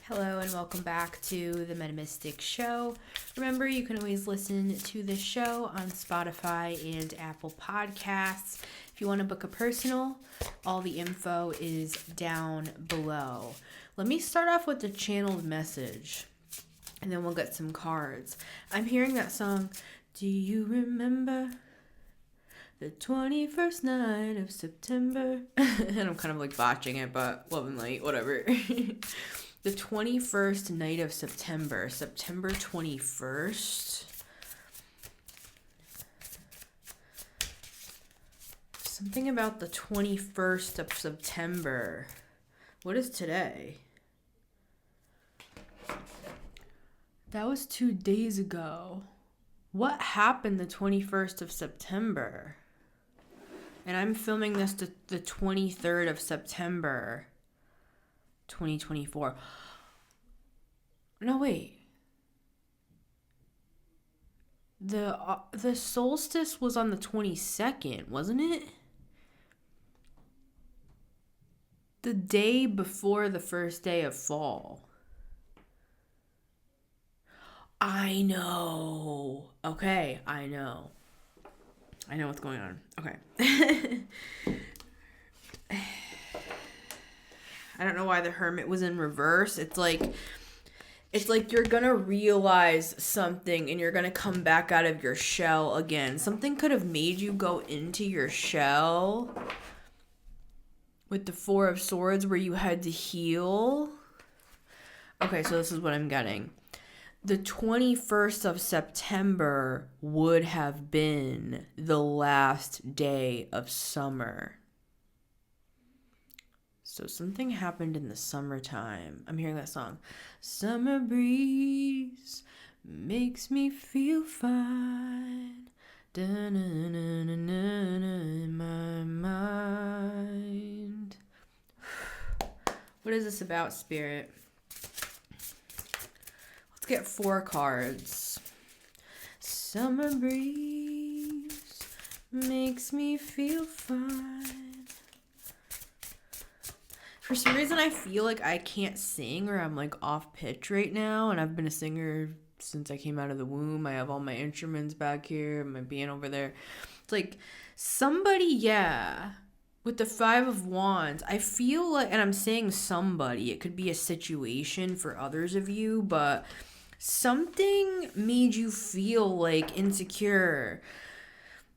Hello and welcome back to the Metamystic Show. Remember, you can always listen to this show on Spotify and Apple Podcasts. If you want to book a personal, all the info is down below. Let me start off with the channeled message, and then we'll get some cards. I'm hearing that song, Do You Remember the 21st night of September? And I'm kind of like botching it, but love and light, whatever. The 21st night of September, September 21st. Something about the 21st of September. What is today? That was 2 days ago. What happened the 21st of September? And I'm filming this the 23rd of September. 2024. No, wait. The solstice was on the 22nd, wasn't it? The day before the first day of fall. I know. Okay, I know. I know what's going on. Okay. I don't know why the Hermit was in reverse. It's like you're gonna realize something and you're gonna come back out of your shell again. Something could have made you go into your shell with the Four of Swords where you had to heal. Okay, so this is what I'm getting. The 21st of September would have been the last day of summer. So something happened in the summertime. I'm hearing that song. Summer breeze makes me feel fine. In my mind. What is this about, Spirit? Let's get 4 cards. Summer breeze makes me feel fine. For some reason, I feel like I can't sing or I'm like off pitch right now. And I've been a singer since I came out of the womb. I have all my instruments back here, my piano over there. It's like somebody, with the 5 of Wands, I feel like, and I'm saying somebody, it could be a situation for others of you, but something made you feel like insecure.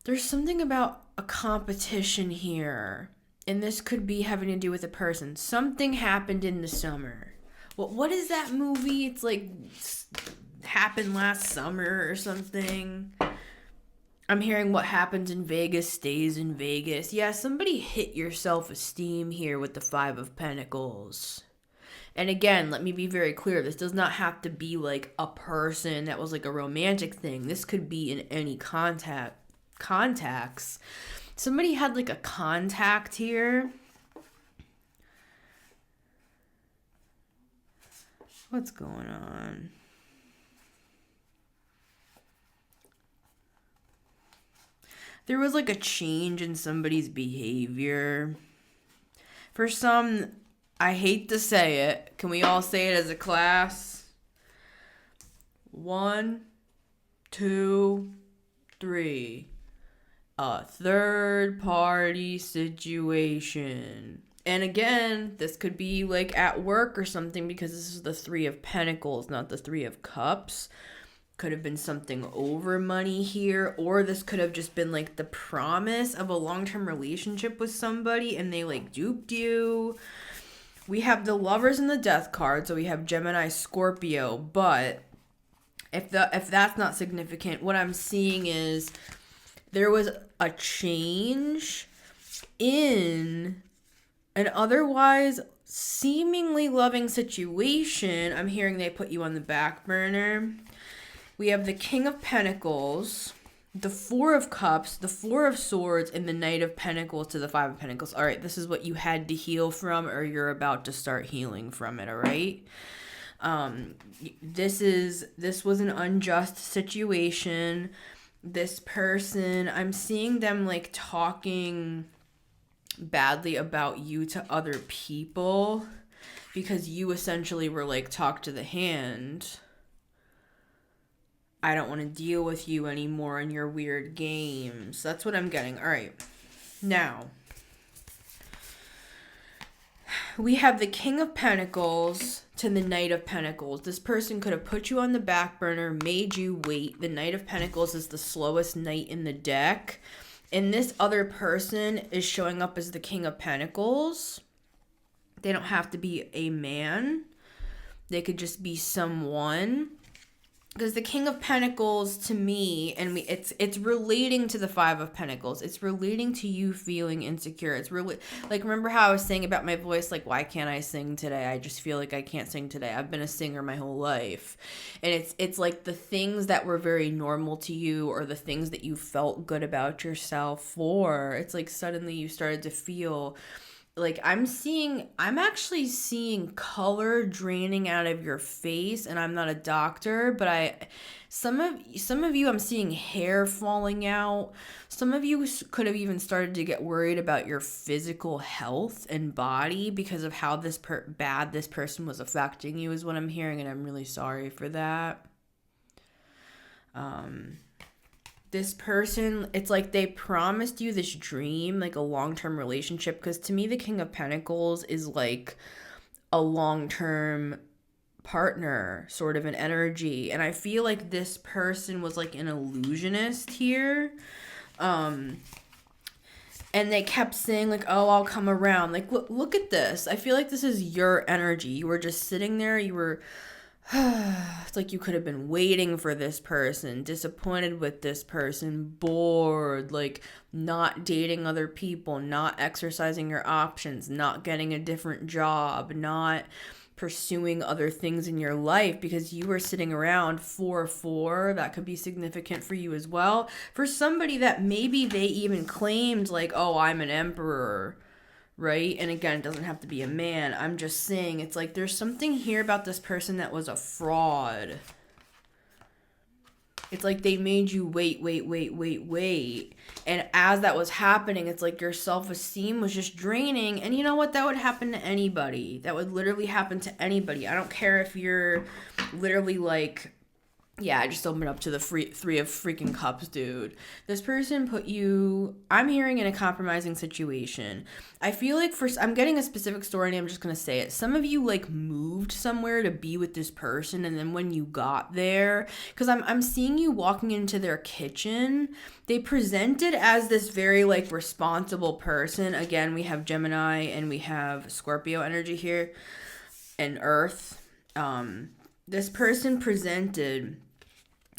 There's something about a competition here. And this could be having to do with a person. Something happened in the summer. Well, what is that movie? It's like happened last summer or something. I'm hearing what happens in Vegas stays in Vegas. Yeah, somebody hit your self-esteem here with the 5 of Pentacles. And again, let me be very clear. This does not have to be like a person that was like a romantic thing. This could be in any contacts. Somebody had like a contact here. What's going on? There was like a change in somebody's behavior. For some, I hate to say it. Can we all say it as a class? 1, 2, 3. A third party situation. And again, this could be like at work or something because this is the 3 of Pentacles, not the 3 of Cups. Could have been something over money here, or this could have just been like the promise of a long-term relationship with somebody and they like duped you. We have the Lovers and the Death card, so we have Gemini, Scorpio, but if that's not significant, what I'm seeing is there was a change in an otherwise seemingly loving situation. I'm hearing they put you on the back burner. We have the King of Pentacles, the 4 of Cups, the 4 of Swords, and the Knight of Pentacles to the 5 of Pentacles. All right, this is what you had to heal from or you're about to start healing from it, all right? This was an unjust situation. This person, I'm seeing them like talking badly about you to other people. because you essentially were like, talk to the hand. I don't want to deal with you anymore and your weird games. That's what I'm getting. All right. Now, we have the King of Pentacles to the Knight of Pentacles. This person could have put you on the back burner, made you wait. The Knight of Pentacles is the slowest knight in the deck. And this other person is showing up as the King of Pentacles. They don't have to be a man. They could just be someone. Because the King of Pentacles, to me, and it's relating to the Five of Pentacles. It's relating to you feeling insecure. It's really, like, remember how I was saying about my voice? Like, why can't I sing today? I just feel like I can't sing today. I've been a singer my whole life. And it's like the things that were very normal to you, or the things that you felt good about yourself for. It's like suddenly you started to feel... like, I'm actually seeing color draining out of your face, and I'm not a doctor, but some of you, I'm seeing hair falling out. Some of you could have even started to get worried about your physical health and body because of how bad this person was affecting you, is what I'm hearing, and I'm really sorry for that. This person, it's like they promised you this dream, like a long-term relationship, because to me, the King of Pentacles is like a long-term partner, sort of an energy. And I feel like this person was like an illusionist here. And they kept saying like, oh, I'll come around. Like, look at this. I feel like this is your energy. You were just sitting there. You were... it's like you could have been waiting for this person, disappointed with this person, bored, like not dating other people, not exercising your options, not getting a different job, not pursuing other things in your life because you were sitting around 4-4. That could be significant for you as well. For somebody that maybe they even claimed like, oh, I'm an emperor. Right? And again, it doesn't have to be a man. I'm just saying, it's like there's something here about this person that was a fraud. It's like they made you wait. And as that was happening, it's like your self-esteem was just draining. And you know what? That would happen to anybody. That would literally happen to anybody. I don't care if you're literally like... yeah, I just opened up to the Three of freaking Cups, dude. This person put you, I'm hearing, in a compromising situation. I feel like I'm getting a specific story and I'm just going to say it. Some of you like moved somewhere to be with this person, and then when you got there, because I'm seeing you walking into their kitchen, they presented as this very like responsible person. Again, we have Gemini and we have Scorpio energy here and Earth. This person presented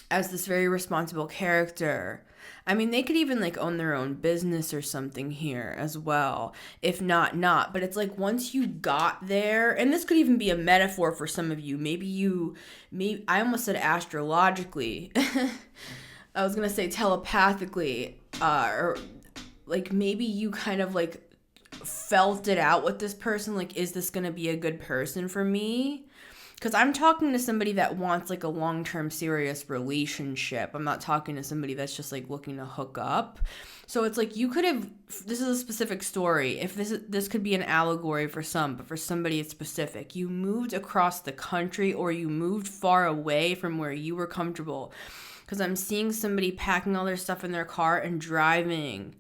as this very responsible character. I mean, they could even like own their own business or something here as well. If not. But it's like once you got there, and this could even be a metaphor for some of you. Maybe I almost said astrologically. I was going to say telepathically. Or like maybe you kind of like felt it out with this person. Like, is this going to be a good person for me? Because I'm talking to somebody that wants like a long-term serious relationship. I'm not talking to somebody that's just like looking to hook up. So it's like you could have, this is a specific story. If this could be an allegory for some, but for somebody it's specific. You moved across the country, or you moved far away from where you were comfortable. Because I'm seeing somebody packing all their stuff in their car and driving.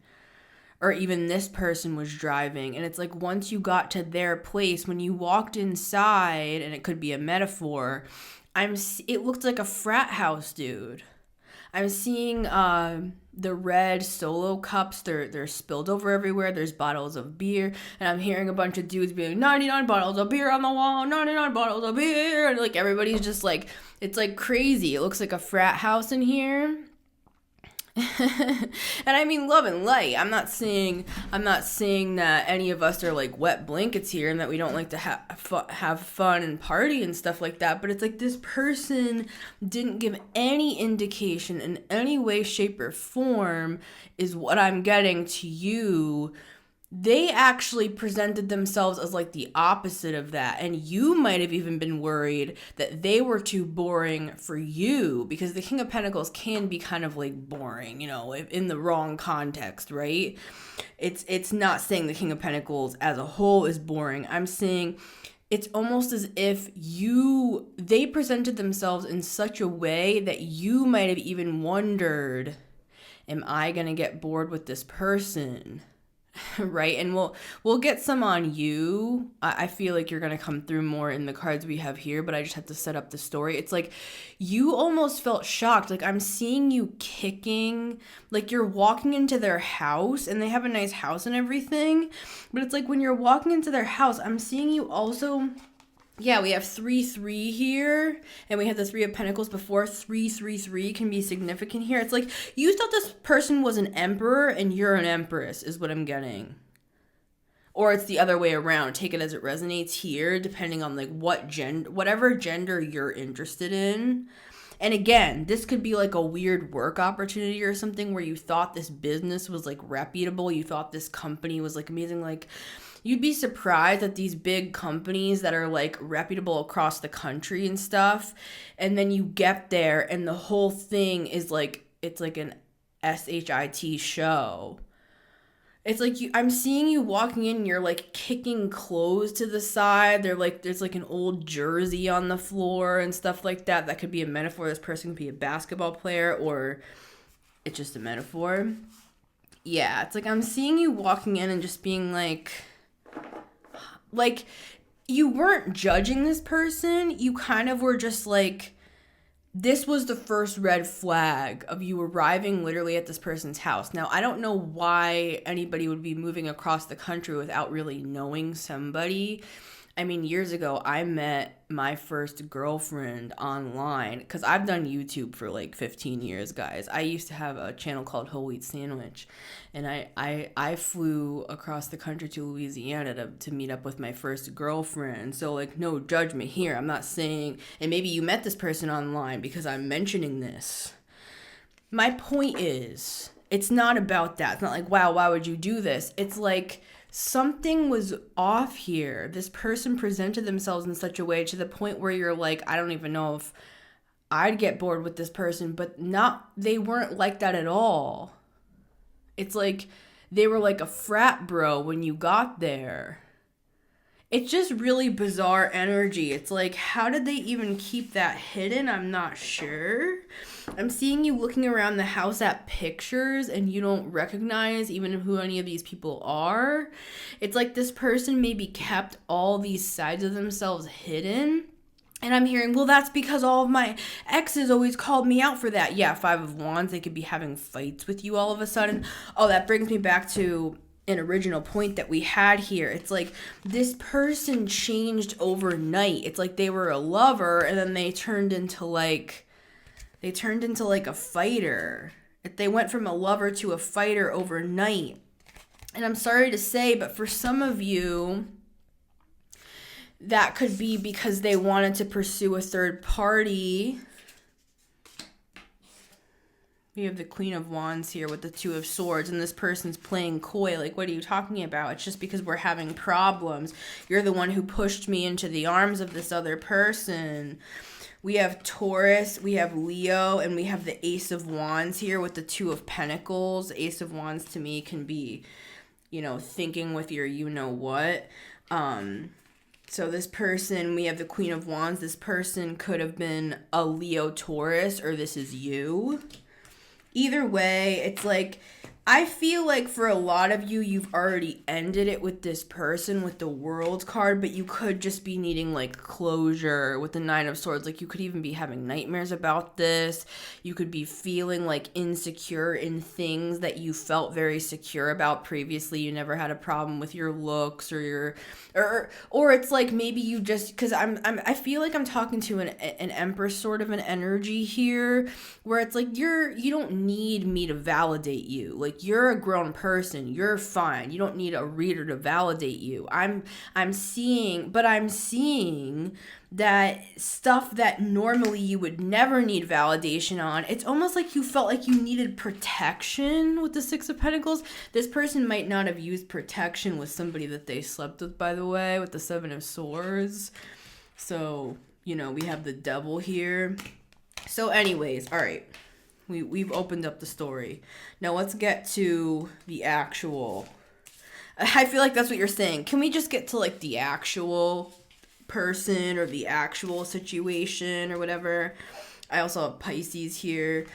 Or even this person was driving. And it's like once you got to their place, when you walked inside, and it could be a metaphor, it looked like a frat house, dude. I'm seeing the red solo cups. They're spilled over everywhere. There's bottles of beer. And I'm hearing a bunch of dudes being 99 bottles of beer on the wall, 99 bottles of beer. And like everybody's just like, it's like crazy. It looks like a frat house in here. And I mean love and light. I'm not saying that any of us are like wet blankets here and that we don't like to have fun and party and stuff like that. But it's like this person didn't give any indication in any way, shape, or form is what I'm getting to you. They actually presented themselves as like the opposite of that. And you might have even been worried that they were too boring for you, because the King of Pentacles can be kind of like boring, you know, in the wrong context, right? It's not saying the King of Pentacles as a whole is boring. I'm saying it's almost as if they presented themselves in such a way that you might have even wondered, am I going to get bored with this person? Right? And we'll get some on you. I feel like you're going to come through more in the cards we have here, but I just have to set up the story. It's like you almost felt shocked. Like I'm seeing you kicking, like you're walking into their house, and they have a nice house and everything. But it's like when you're walking into their house, I'm seeing you also. Yeah, we have 3-3 here, and we have the 3 of Pentacles before. 3-3-3 can be significant here. It's like you thought this person was an emperor and you're an empress is what I'm getting. Or it's the other way around. Take it as it resonates here, depending on like whatever gender you're interested in. And again, this could be like a weird work opportunity or something where you thought this business was like reputable. You thought this company was like amazing. Like you'd be surprised at these big companies that are like reputable across the country and stuff. And then you get there and the whole thing is like, it's like an SHIT show. It's like I'm seeing you walking in, you're like kicking clothes to the side. There's like an old jersey on the floor and stuff like that. That could be a metaphor. This person could be a basketball player, or it's just a metaphor. Yeah, it's like I'm seeing you walking in and just being like you weren't judging this person. You kind of were just like, this was the first red flag of you arriving literally at this person's house. Now, I don't know why anybody would be moving across the country without really knowing somebody. I mean, years ago, I met my first girlfriend online because I've done YouTube for like 15 years, guys. I used to have a channel called Whole Wheat Sandwich, and I flew across the country to Louisiana to meet up with my first girlfriend. So, like, no judgment here. I'm not saying, and maybe you met this person online because I'm mentioning this. My point is, it's not about that. It's not like, wow, why would you do this? It's like, something was off here. This person presented themselves in such a way to the point where you're like, I don't even know if I'd get bored with this person, but they weren't like that at all. It's like they were like a frat bro when you got there. It's just really bizarre energy. It's like, how did they even keep that hidden? I'm not sure. I'm seeing you looking around the house at pictures and you don't recognize even who any of these people are. It's like this person maybe kept all these sides of themselves hidden. And I'm hearing, well, that's because all of my exes always called me out for that. Yeah, 5 of Wands, they could be having fights with you all of a sudden. Oh, that brings me back to an original point that we had here. It's like this person changed overnight. It's like they were a lover and then they turned into like a fighter. They went from a lover to a fighter overnight. And I'm sorry to say, but for some of you, that could be because they wanted to pursue a third party. We have the Queen of Wands here with the 2 of Swords, and this person's playing coy. Like, what are you talking about? It's just because we're having problems. You're the one who pushed me into the arms of this other person. We have Taurus, we have Leo, and we have the Ace of Wands here with the 2 of Pentacles. Ace of Wands to me can be, thinking with your you-know-what. So this person, we have the Queen of Wands. This person could have been a Leo Taurus, or this is you. Either way, it's like, I feel like for a lot of you, you've already ended it with this person with the World card, but you could just be needing like closure with the 9 of Swords. Like you could even be having nightmares about this. You could be feeling like insecure in things that you felt very secure about previously. You never had a problem with your looks or or it's like maybe you just, because I feel like I'm talking to an Empress sort of an energy here, where it's like you don't need me to validate you. Like, you're a grown person. You're fine. You don't need a reader to validate you. I'm seeing that stuff that normally you would never need validation on. It's almost like you felt like you needed protection with the 6 of Pentacles. This person might not have used protection with somebody that they slept with, by the way, with the 7 of Swords. So, we have the Devil here. So anyways, all right. We've opened up the story. Now let's get to the actual. I feel like that's what you're saying. Can we just get to like the actual person or the actual situation or whatever. I also have Pisces here.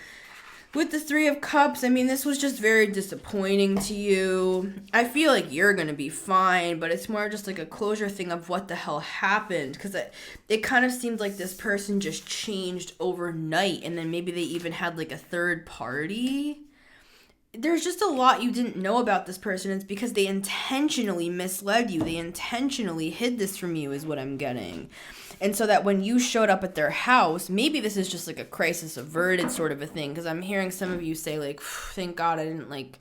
With the Three of Cups, I mean, this was just very disappointing to you. I feel like you're going to be fine, but it's more just like a closure thing of what the hell happened. Because it kind of seemed like this person just changed overnight, and then maybe they even had like a third party. There's just a lot you didn't know about this person. It's because they intentionally misled you. They intentionally hid this from you is what I'm getting. And so that when you showed up at their house, maybe this is just like a crisis averted sort of a thing. Because I'm hearing some of you say like, thank God I didn't like,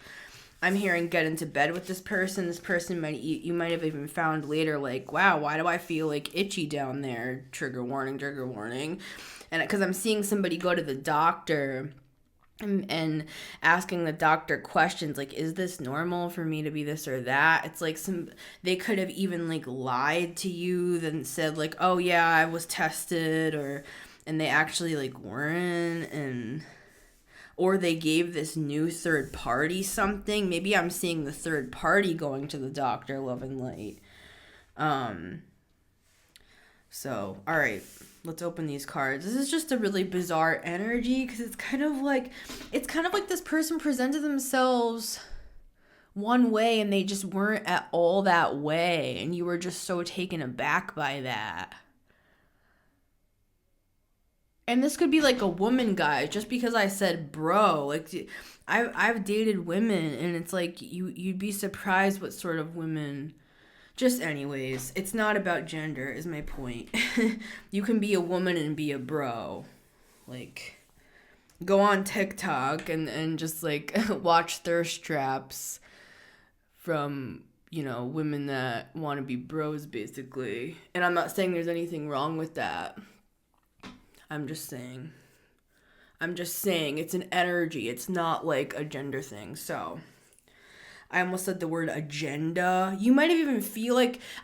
I'm hearing get into bed with this person. This person you might have even found later like, wow, why do I feel like itchy down there? Trigger warning, trigger warning. And because I'm seeing somebody go to the doctor and asking the doctor questions like, is this normal for me to be this or that? It's like they could have even like lied to you, then said like, oh yeah, I was tested, and they actually like weren't, or they gave this new third party something. Maybe I'm seeing the third party going to the doctor, love and light. So, all right, let's open these cards. This is just a really bizarre energy because it's kind of like this person presented themselves one way and they just weren't at all that way, and you were just so taken aback by that. And this could be like a woman, guys, just because I said bro. Like, I've dated women, and it's like you'd be surprised what sort of women. Just anyways, it's not about gender is my point. You can be a woman and be a bro. Like, go on TikTok and just like watch thirst traps from, women that want to be bros basically. And I'm not saying there's anything wrong with that. I'm just saying it's an energy. It's not like a gender thing. So I almost said the word agenda. You might have even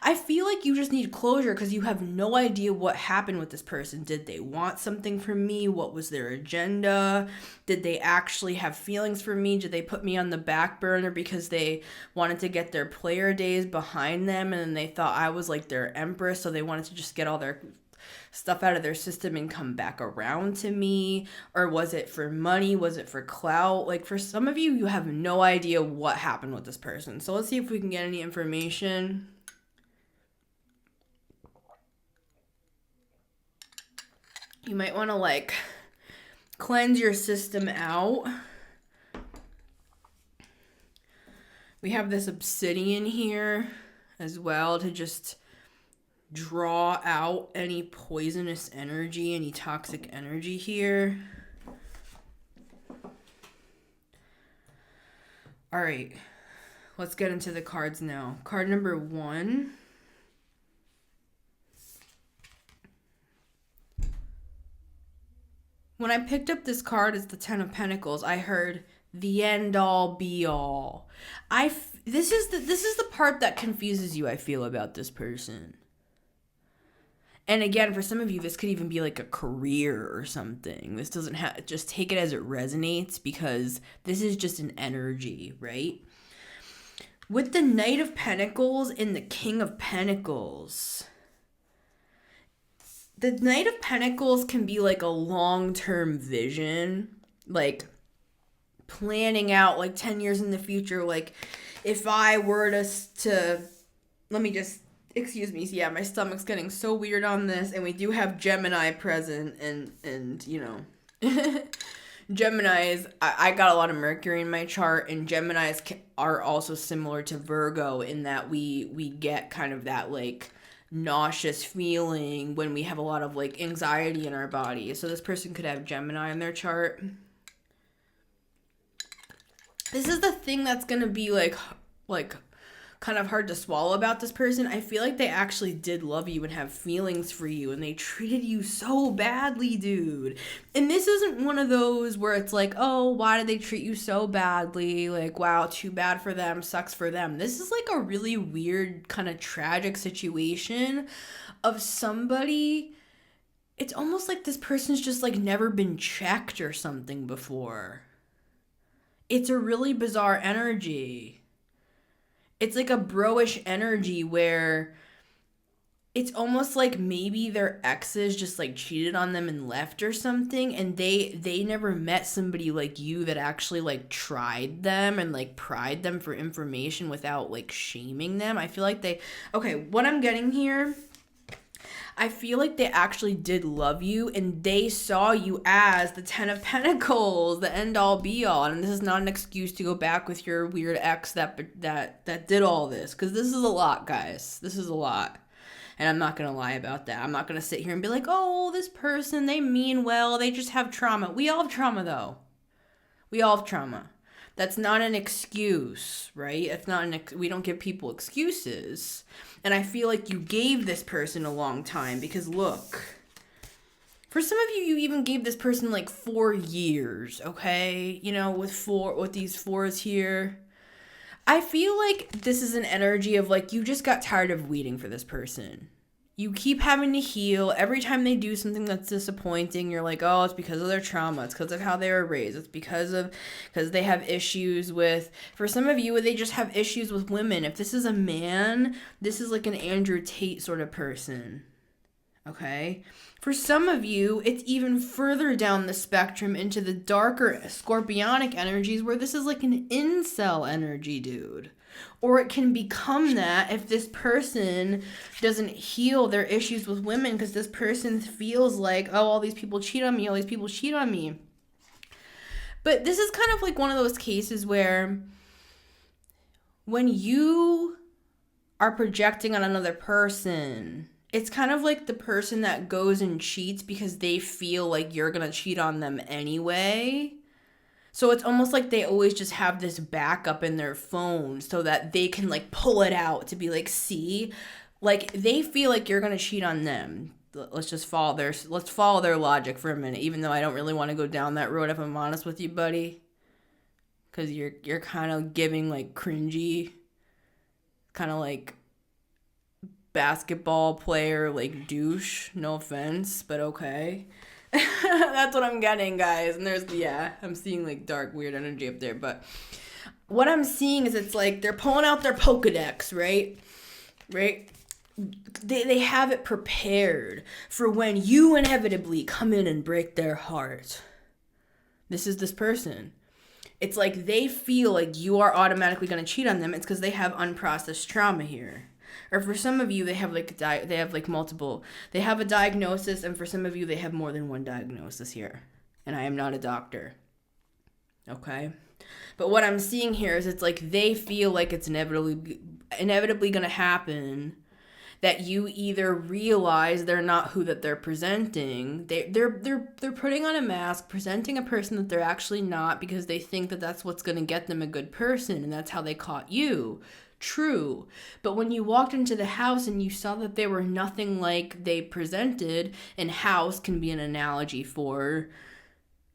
I feel like you just need closure because you have no idea what happened with this person. Did they want something from me? What was their agenda? Did they actually have feelings for me? Did they put me on the back burner because they wanted to get their player days behind them, and then they thought I was like their empress, so they wanted to just get all their stuff out of their system and come back around to me? Or was it for money? Was it for clout? Like, for some of you, you have no idea what happened with this person. So let's see if we can get any information. You might want to like cleanse your system out. We have this obsidian here as well to just draw out any poisonous energy, any toxic energy here. All right, let's get into the cards now. Card number 1. When I picked up this card, it's the 10 of Pentacles. I heard the end all be all. This is the part that confuses you, I feel, about this person. And again, for some of you, this could even be like a career or something. This doesn't have, just take it as it resonates, because this is just an energy, right? With the Knight of Pentacles and the King of Pentacles, the Knight of Pentacles can be like a long-term vision, like planning out like 10 years in the future. Like, if I were to let me just, excuse me, yeah, my stomach's getting so weird on this, and we do have Gemini present, and you know, Geminis, I got a lot of Mercury in my chart, and Geminis are also similar to Virgo in that we get kind of that like nauseous feeling when we have a lot of like anxiety in our body. So this person could have Gemini in their chart. This is the thing that's gonna be like kind of hard to swallow about this person. I feel like they actually did love you and have feelings for you, and they treated you so badly, dude. And this isn't one of those where it's like, oh, why did they treat you so badly? Like, wow, too bad for them, sucks for them. This is like a really weird kind of tragic situation of somebody. It's almost like this person's just like never been checked or something before. It's a really bizarre energy. It's like a bro-ish energy where it's almost like maybe their exes just like cheated on them and left or something, and they never met somebody like you that actually like tried them and like pried them for information without like shaming them. I feel like what I'm getting here, I feel like they actually did love you, and they saw you as the 10 of Pentacles, the end all be all. And this is not an excuse to go back with your weird ex that did all this, because this is a lot, guys. This is a lot. And I'm not going to lie about that. I'm not going to sit here and be like, oh, this person, they mean well, they just have trauma. We all have trauma, though. We all have trauma. That's not an excuse, right? It's not we don't give people excuses. And I feel like you gave this person a long time, because look, for some of you, you even gave this person like 4 years, okay? You know, with these fours here. I feel like this is an energy of like you just got tired of waiting for this person. You keep having to heal. Every time they do something that's disappointing, you're like, oh, it's because of their trauma. It's because of how they were raised. It's because they have issues with, for some of you, they just have issues with women. If this is a man, this is like an Andrew Tate sort of person. Okay? For some of you, it's even further down the spectrum into the darker scorpionic energies where this is like an incel energy, dude. Or it can become that if this person doesn't heal their issues with women, because this person feels like, oh, all these people cheat on me, all these people cheat on me. But this is kind of like one of those cases where when you are projecting on another person, it's kind of like the person that goes and cheats because they feel like you're going to cheat on them anyway. So it's almost like they always just have this backup in their phone so that they can like pull it out to be like, see, like they feel like you're going to cheat on them. Let's follow their logic for a minute, even though I don't really want to go down that road if I'm honest with you, buddy. Cuz you're kind of giving like cringy, kind of like basketball player like douche, no offense, but okay. That's what I'm getting, guys. And I'm seeing like dark weird energy up there, but what I'm seeing is it's like they're pulling out their Pokedex, right they have it prepared for when you inevitably come in and break their heart. This is this person. It's like they feel like you are automatically going to cheat on them. It's because they have unprocessed trauma here. Or for some of you, they have multiple. They have a diagnosis, and for some of you, they have more than one diagnosis here. And I am not a doctor. Okay? But what I'm seeing here is it's like they feel like it's inevitably going to happen, that you either realize they're not who that they're presenting. They're putting on a mask, presenting a person that they're actually not, because they think that that's what's going to get them a good person, and that's how they caught you. True. But when you walked into the house and you saw that they were nothing like they presented, and house can be an analogy for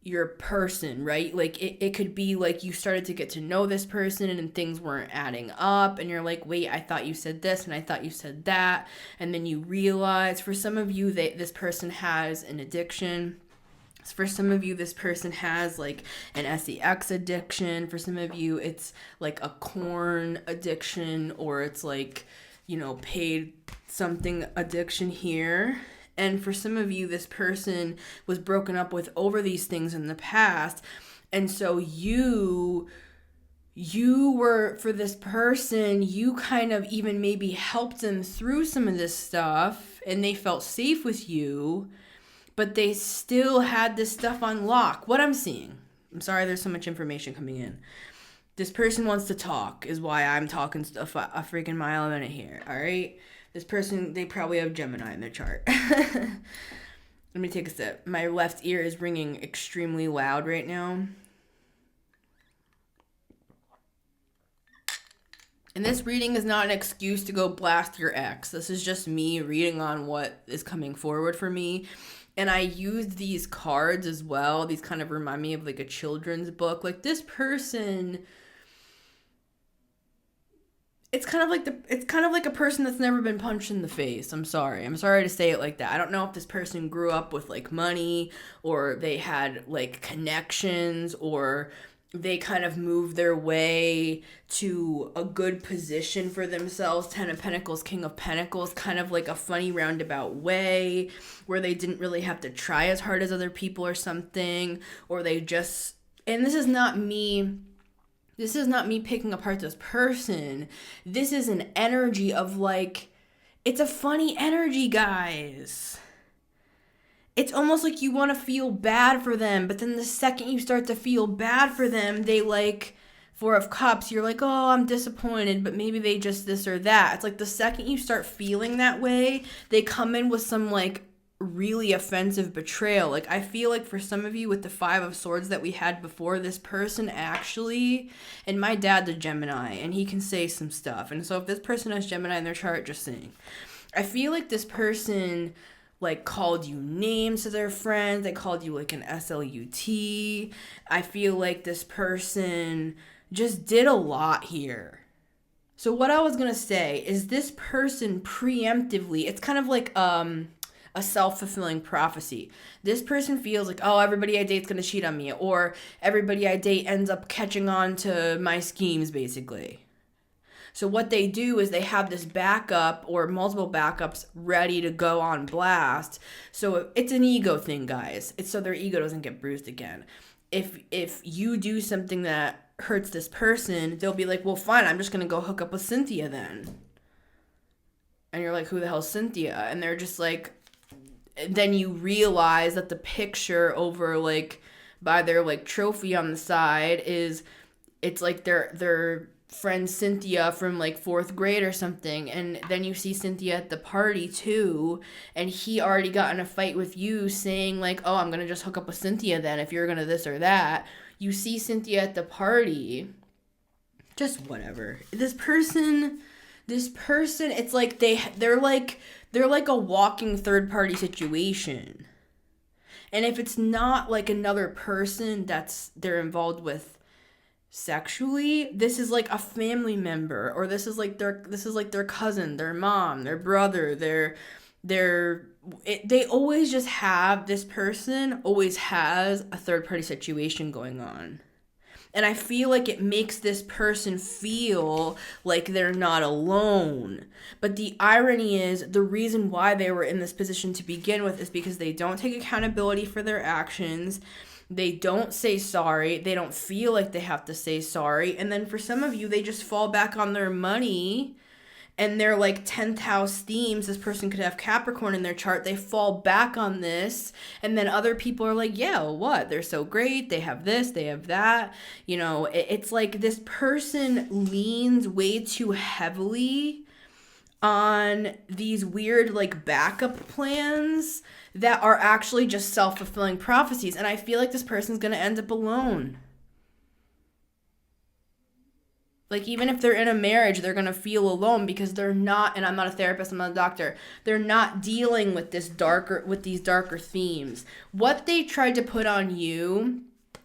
your person, right? Like it could be like you started to get to know this person and things weren't adding up, and you're like, wait, I thought you said this and I thought you said that, and then you realize, for some of you, this person has an addiction. For some of you, this person has like an sex addiction. For some of you, it's like a corn addiction, or it's like, paid something addiction here. And for some of you, this person was broken up with over these things in the past. And so you were, for this person, you kind of even maybe helped them through some of this stuff, and they felt safe with you, but they still had this stuff on lock. What I'm seeing, I'm sorry there's so much information coming in. This person wants to talk, is why I'm talking a freaking mile a minute here, all right? This person, they probably have Gemini in their chart. Let me take a sip. My left ear is ringing extremely loud right now. And this reading is not an excuse to go blast your ex. This is just me reading on what is coming forward for me. And I used these cards as well. These kind of remind me of like a children's book. Like this person, it's kind of like a person that's never been punched in the face. I'm sorry to say it like that. I don't know if this person grew up with like money, or they had like connections, or they kind of move their way to a good position for themselves. 10 of Pentacles, King of Pentacles, kind of like a funny roundabout way where they didn't really have to try as hard as other people or something, or they just, and this is not me picking apart this person. This is an energy of like, it's a funny energy, guys. It's almost like you want to feel bad for them, but then the second you start to feel bad for them, they like, Four of Cups, you're like, oh, I'm disappointed, but maybe they just this or that. It's like the second you start feeling that way, they come in with some like really offensive betrayal. Like, I feel like for some of you with the Five of Swords that we had before, this person actually, and my dad's a Gemini, and he can say some stuff. And so if this person has Gemini in their chart, just saying, I feel like this person like called you names to their friends. They called you like an SLUT. I feel like this person just did a lot here. So what I was going to say is this person preemptively, it's kind of like a self-fulfilling prophecy. This person feels like, oh, everybody I date's going to cheat on me, or everybody I date ends up catching on to my schemes, basically. So what they do is they have this backup or multiple backups ready to go on blast. So it's an ego thing, guys. It's so their ego doesn't get bruised again. If you do something that hurts this person, they'll be like, well, fine, I'm just going to go hook up with Cynthia then. And you're like, who the hell's Cynthia? And they're just like, then you realize that the picture over like by their like trophy on the side is, it's like their friend Cynthia from like fourth grade or something, and then you see Cynthia at the party too, and he already got in a fight with you saying like, oh, I'm gonna just hook up with Cynthia then if you're gonna this or that. You see Cynthia at the party, just whatever. This person, it's like they're like a walking third party situation. And if it's not like another person they're involved with sexually, this is like a family member, or this is like their cousin, their mom, their brother, they always just have, this person always has a third party situation going on. And I feel like it makes this person feel like they're not alone. But the irony is, the reason why they were in this position to begin with is because they don't take accountability for their actions. They don't say sorry. They don't feel like they have to say sorry. And then for some of you, they just fall back on their money. And they're like 10th house themes. This person could have Capricorn in their chart. They fall back on this. And then other people are like, yeah, well, what? They're so great. They have this. They have that. You know, it's like this person leans way too heavily on these weird like backup plans that are actually just self-fulfilling prophecies. And I feel like this person's going to end up alone. Like, even if they're in a marriage, they're going to feel alone because they're not, and I'm not a therapist, I'm not a doctor, they're not dealing with these darker themes. What they tried to put on you,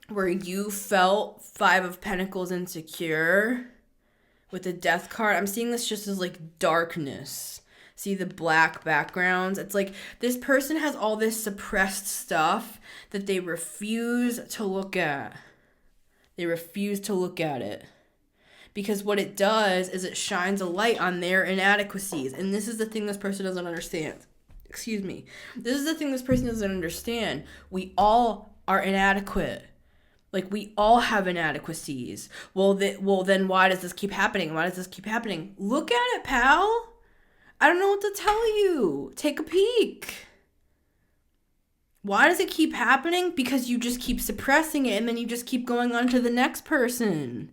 where you felt Five of Pentacles insecure with the Death card, I'm seeing this just as like darkness. See the black backgrounds? It's like this person has all this suppressed stuff that they refuse to look at. They refuse to look at it. Because what it does is it shines a light on their inadequacies. And this is the thing this person doesn't understand. Excuse me. This is the thing this person doesn't understand. We all are inadequate. Like, we all have inadequacies. Well, then why does this keep happening? Why does this keep happening? Look at it, pal. I don't know what to tell you. Take a peek. Why does it keep happening? Because you just keep suppressing it, and then you just keep going on to the next person.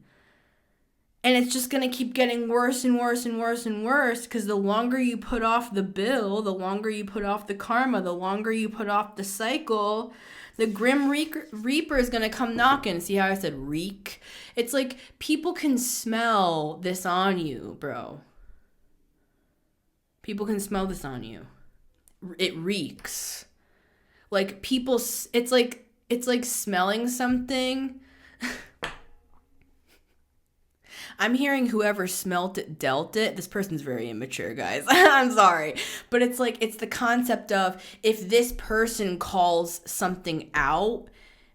And it's just going to keep getting worse and worse and worse and worse, because the longer you put off the bill, the longer you put off the karma, the longer you put off the cycle, the Grim Reaper is going to come knocking. See how I said reek? It's like people can smell this on you, bro. People can smell this on you. It reeks. Like people, it's like smelling something. I'm hearing whoever smelt it, dealt it. This person's very immature, guys. I'm sorry. But it's the concept of, if this person calls something out,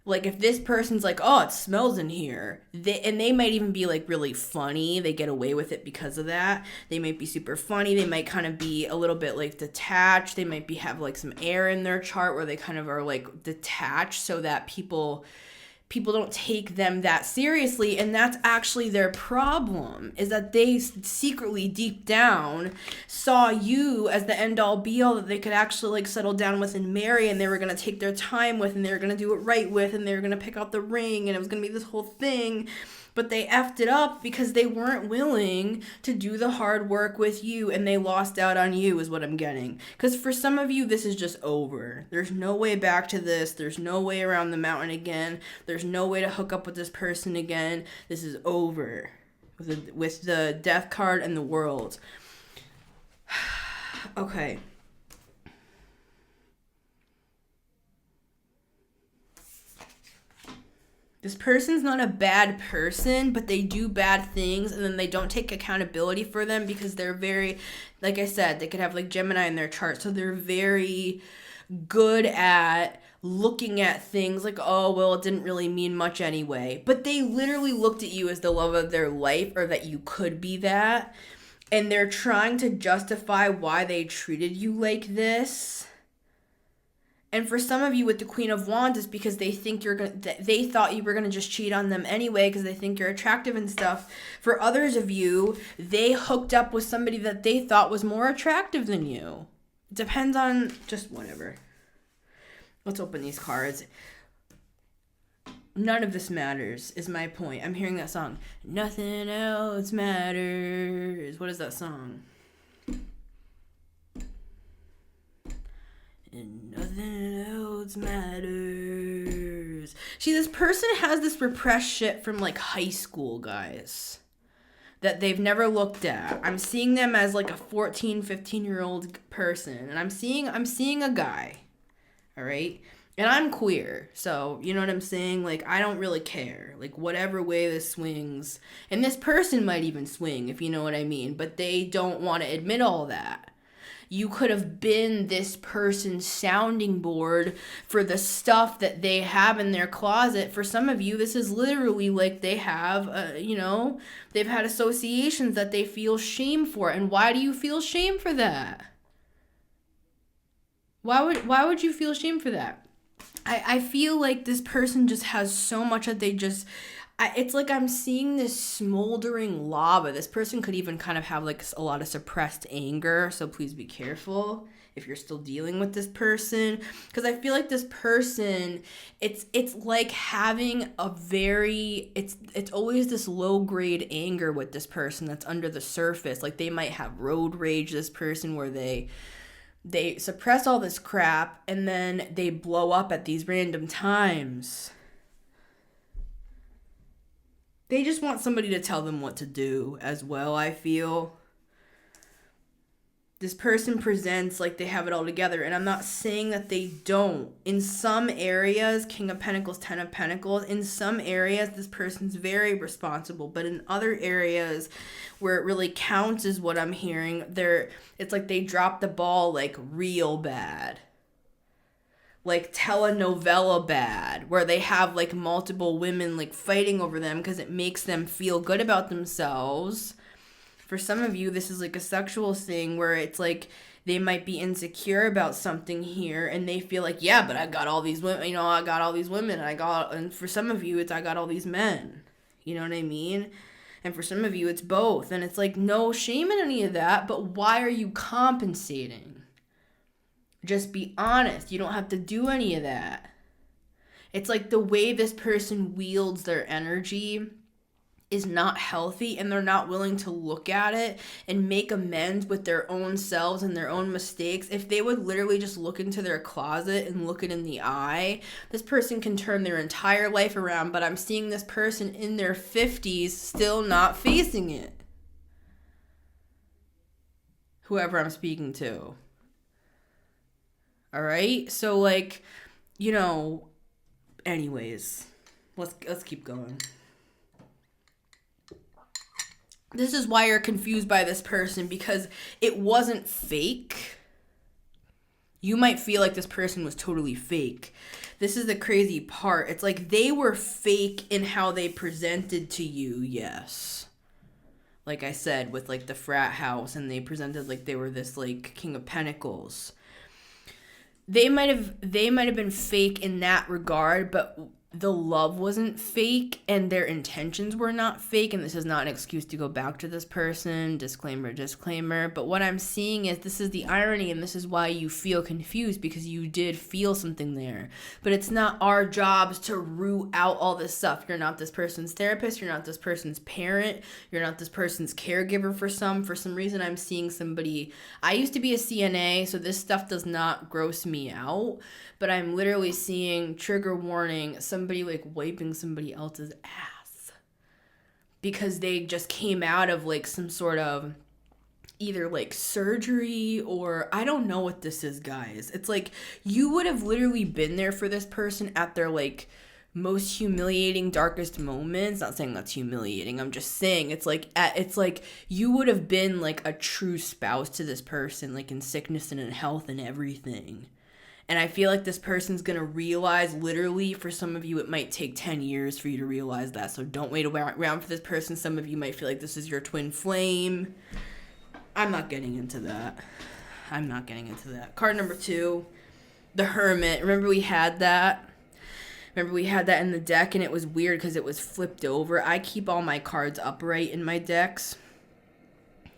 Like, if this person's like, oh, it smells in here, they might even be like really funny. They get away with it because of that. They might be super funny. They might kind of be a little bit like detached. They might have like some air in their chart where they kind of are like detached, so that people don't take them that seriously. And that's actually their problem, is that they secretly deep down saw you as the end all be all that they could actually like settle down with and marry, and they were going to take their time with, and they were going to do it right with, and they were going to pick out the ring, and it was going to be this whole thing. But they effed it up because they weren't willing to do the hard work with you, and they lost out on you, is what I'm getting. Because for some of you, this is just over. There's no way back to this. There's no way around the mountain again. There's no way to hook up with this person again. This is over with the death card and the world. Okay. This person's not a bad person, but they do bad things, and then they don't take accountability for them because they're very, like I said, they could have like Gemini in their chart, so they're very good at looking at things like, oh, well, it didn't really mean much anyway. But they literally looked at you as the love of their life, or that you could be that, and they're trying to justify why they treated you like this. And for some of you with the Queen of Wands, it's because they think they thought you were gonna just cheat on them anyway because they think you're attractive and stuff. For others of you, they hooked up with somebody that they thought was more attractive than you. It depends on just whatever. Let's open these cards. None of this matters, is my point. I'm hearing that song. Nothing else matters. What is that song? And nothing else matters. See, this person has this repressed shit from like high school, guys, that they've never looked at. I'm seeing them as like a 14, 15-year-old person, and I'm seeing a guy. All right? And I'm queer, so you know what I'm saying? Like, I don't really care. Like, whatever way this swings, and this person might even swing, if you know what I mean, but they don't want to admit all that. You could have been this person's sounding board for the stuff that they have in their closet. For some of you, this is literally like they have, they've had associations that they feel shame for. And why do you feel shame for that? Why would you feel shame for that? I feel like this person just has so much that they just... it's like I'm seeing this smoldering lava. This person could even kind of have like a lot of suppressed anger. So please be careful if you're still dealing with this person. Because I feel like this person, it's like having a very... It's always this low grade anger with this person that's under the surface. Like they might have road rage, this person, where they suppress all this crap and then they blow up at these random times. They just want somebody to tell them what to do as well, I feel. This person presents like they have it all together, and I'm not saying that they don't. In some areas, King of Pentacles, Ten of Pentacles, in some areas, this person's very responsible, but in other areas where it really counts is what I'm hearing, it's like they drop the ball like real bad. Like telenovela bad, where they have like multiple women like fighting over them because it makes them feel good about themselves. For some of you, this is like a sexual thing where it's like they might be insecure about something here and they feel like, yeah, but I got all these women, I got all these women, and for some of you, it's I got all these men. You know what I mean? And for some of you, it's both. And it's like, no shame in any of that, but why are you compensating? Just be honest. You don't have to do any of that. It's like the way this person wields their energy is not healthy, and they're not willing to look at it and make amends with their own selves and their own mistakes. If they would literally just look into their closet and look it in the eye, this person can turn their entire life around. But I'm seeing this person in their 50s still not facing it. Whoever I'm speaking to. All right? So like, anyways, let's keep going. This is why you're confused by this person, because it wasn't fake. You might feel like this person was totally fake. This is the crazy part. It's like they were fake in how they presented to you, yes. Like I said, with like the frat house, and they presented like they were this like King of Pentacles. They might have been fake in that regard, but the love wasn't fake and their intentions were not fake, and this is not an excuse to go back to this person, disclaimer, but what I'm seeing is this is the irony, and this is why you feel confused, because you did feel something there, but it's not our jobs to root out all this stuff. You're not this person's therapist, you're not this person's parent, you're not this person's caregiver. For some reason I'm seeing somebody. I used to be a CNA, so this stuff does not gross me out, but I'm literally seeing, trigger warning, somebody like wiping somebody else's ass because they just came out of like some sort of either like surgery, or I don't know what this is, guys. It's like you would have literally been there for this person at their like most humiliating, darkest moments. Not saying that's humiliating, I'm just saying it's like you would have been like a true spouse to this person, like in sickness and in health and everything. And I feel like this person's going to realize, literally, for some of you, it might take 10 years for you to realize that. So don't wait around for this person. Some of you might feel like this is your twin flame. I'm not getting into that. Card number 2, the Hermit. Remember we had that in the deck, and it was weird because it was flipped over. I keep all my cards upright in my decks.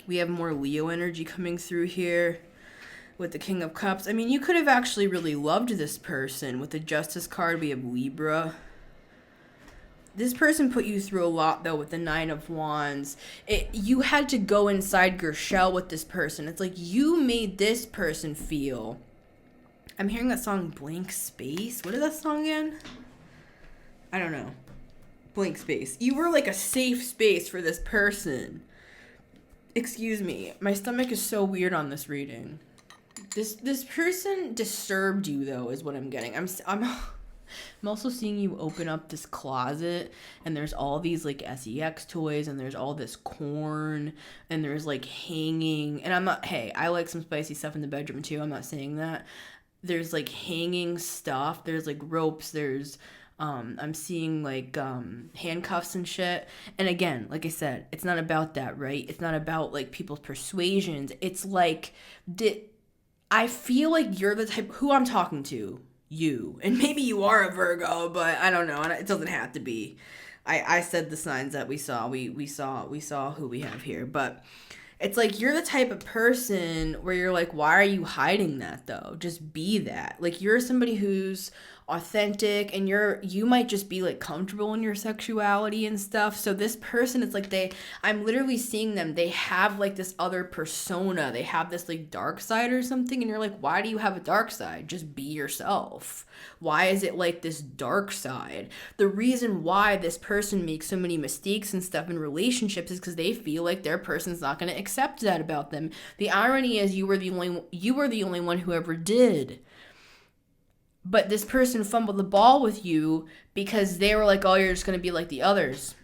We have more Leo energy coming through here. With the King of Cups, I mean, you could have actually really loved this person. With the Justice card, we have Libra. This person put you through a lot, though, with the 9 of Wands. You had to go inside your shell with this person. It's like you made this person feel... I'm hearing that song, Blank Space. What is that song again? I don't know. Blank Space. You were like a safe space for this person. Excuse me. My stomach is so weird on this reading. This person disturbed you, though, is what I'm getting. I'm also seeing you open up this closet, and there's all these like sex toys, and there's all this corn, and there's like hanging, and I like some spicy stuff in the bedroom too, I'm not saying that. There's like hanging stuff, there's like ropes, there's I'm seeing like handcuffs and shit. And again, like I said, it's not about that, right? It's not about like people's persuasions. It's like I feel like you're the type who I'm talking to, you. And maybe you are a Virgo, but I don't know. It doesn't have to be. I said the signs that we saw. We saw who we have here. But it's like you're the type of person where you're like, why are you hiding that though? Just be that. Like you're somebody who's authentic, and you might just be like comfortable in your sexuality and stuff. So this person, it's like I'm literally seeing them, they have like this other persona, they have this like dark side or something, and you're like, why do you have a dark side? Just be yourself. Why is it like this dark side? The reason why this person makes so many mistakes and stuff in relationships is because they feel like their person's not going to accept that about them. The irony is you were the only one who ever did. But this person fumbled the ball with you because they were like, oh, you're just going to be like the others.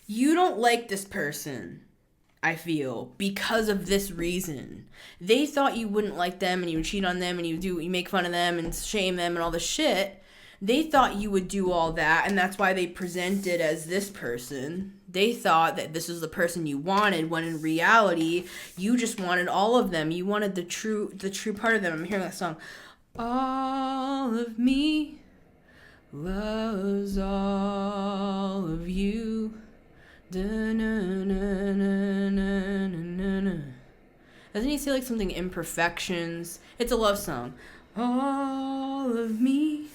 You don't like this person, I feel, because of this reason. They thought you wouldn't like them, and you would cheat on them, and you make fun of them and shame them and all this shit. They thought you would do all that, and that's why they presented as this person. They thought that this was the person you wanted, when in reality, you just wanted all of them. You wanted the true part of them. I'm hearing that song. All of me loves all of you. Da-na-na-na-na-na-na. Doesn't he say like something imperfections? It's a love song. All of me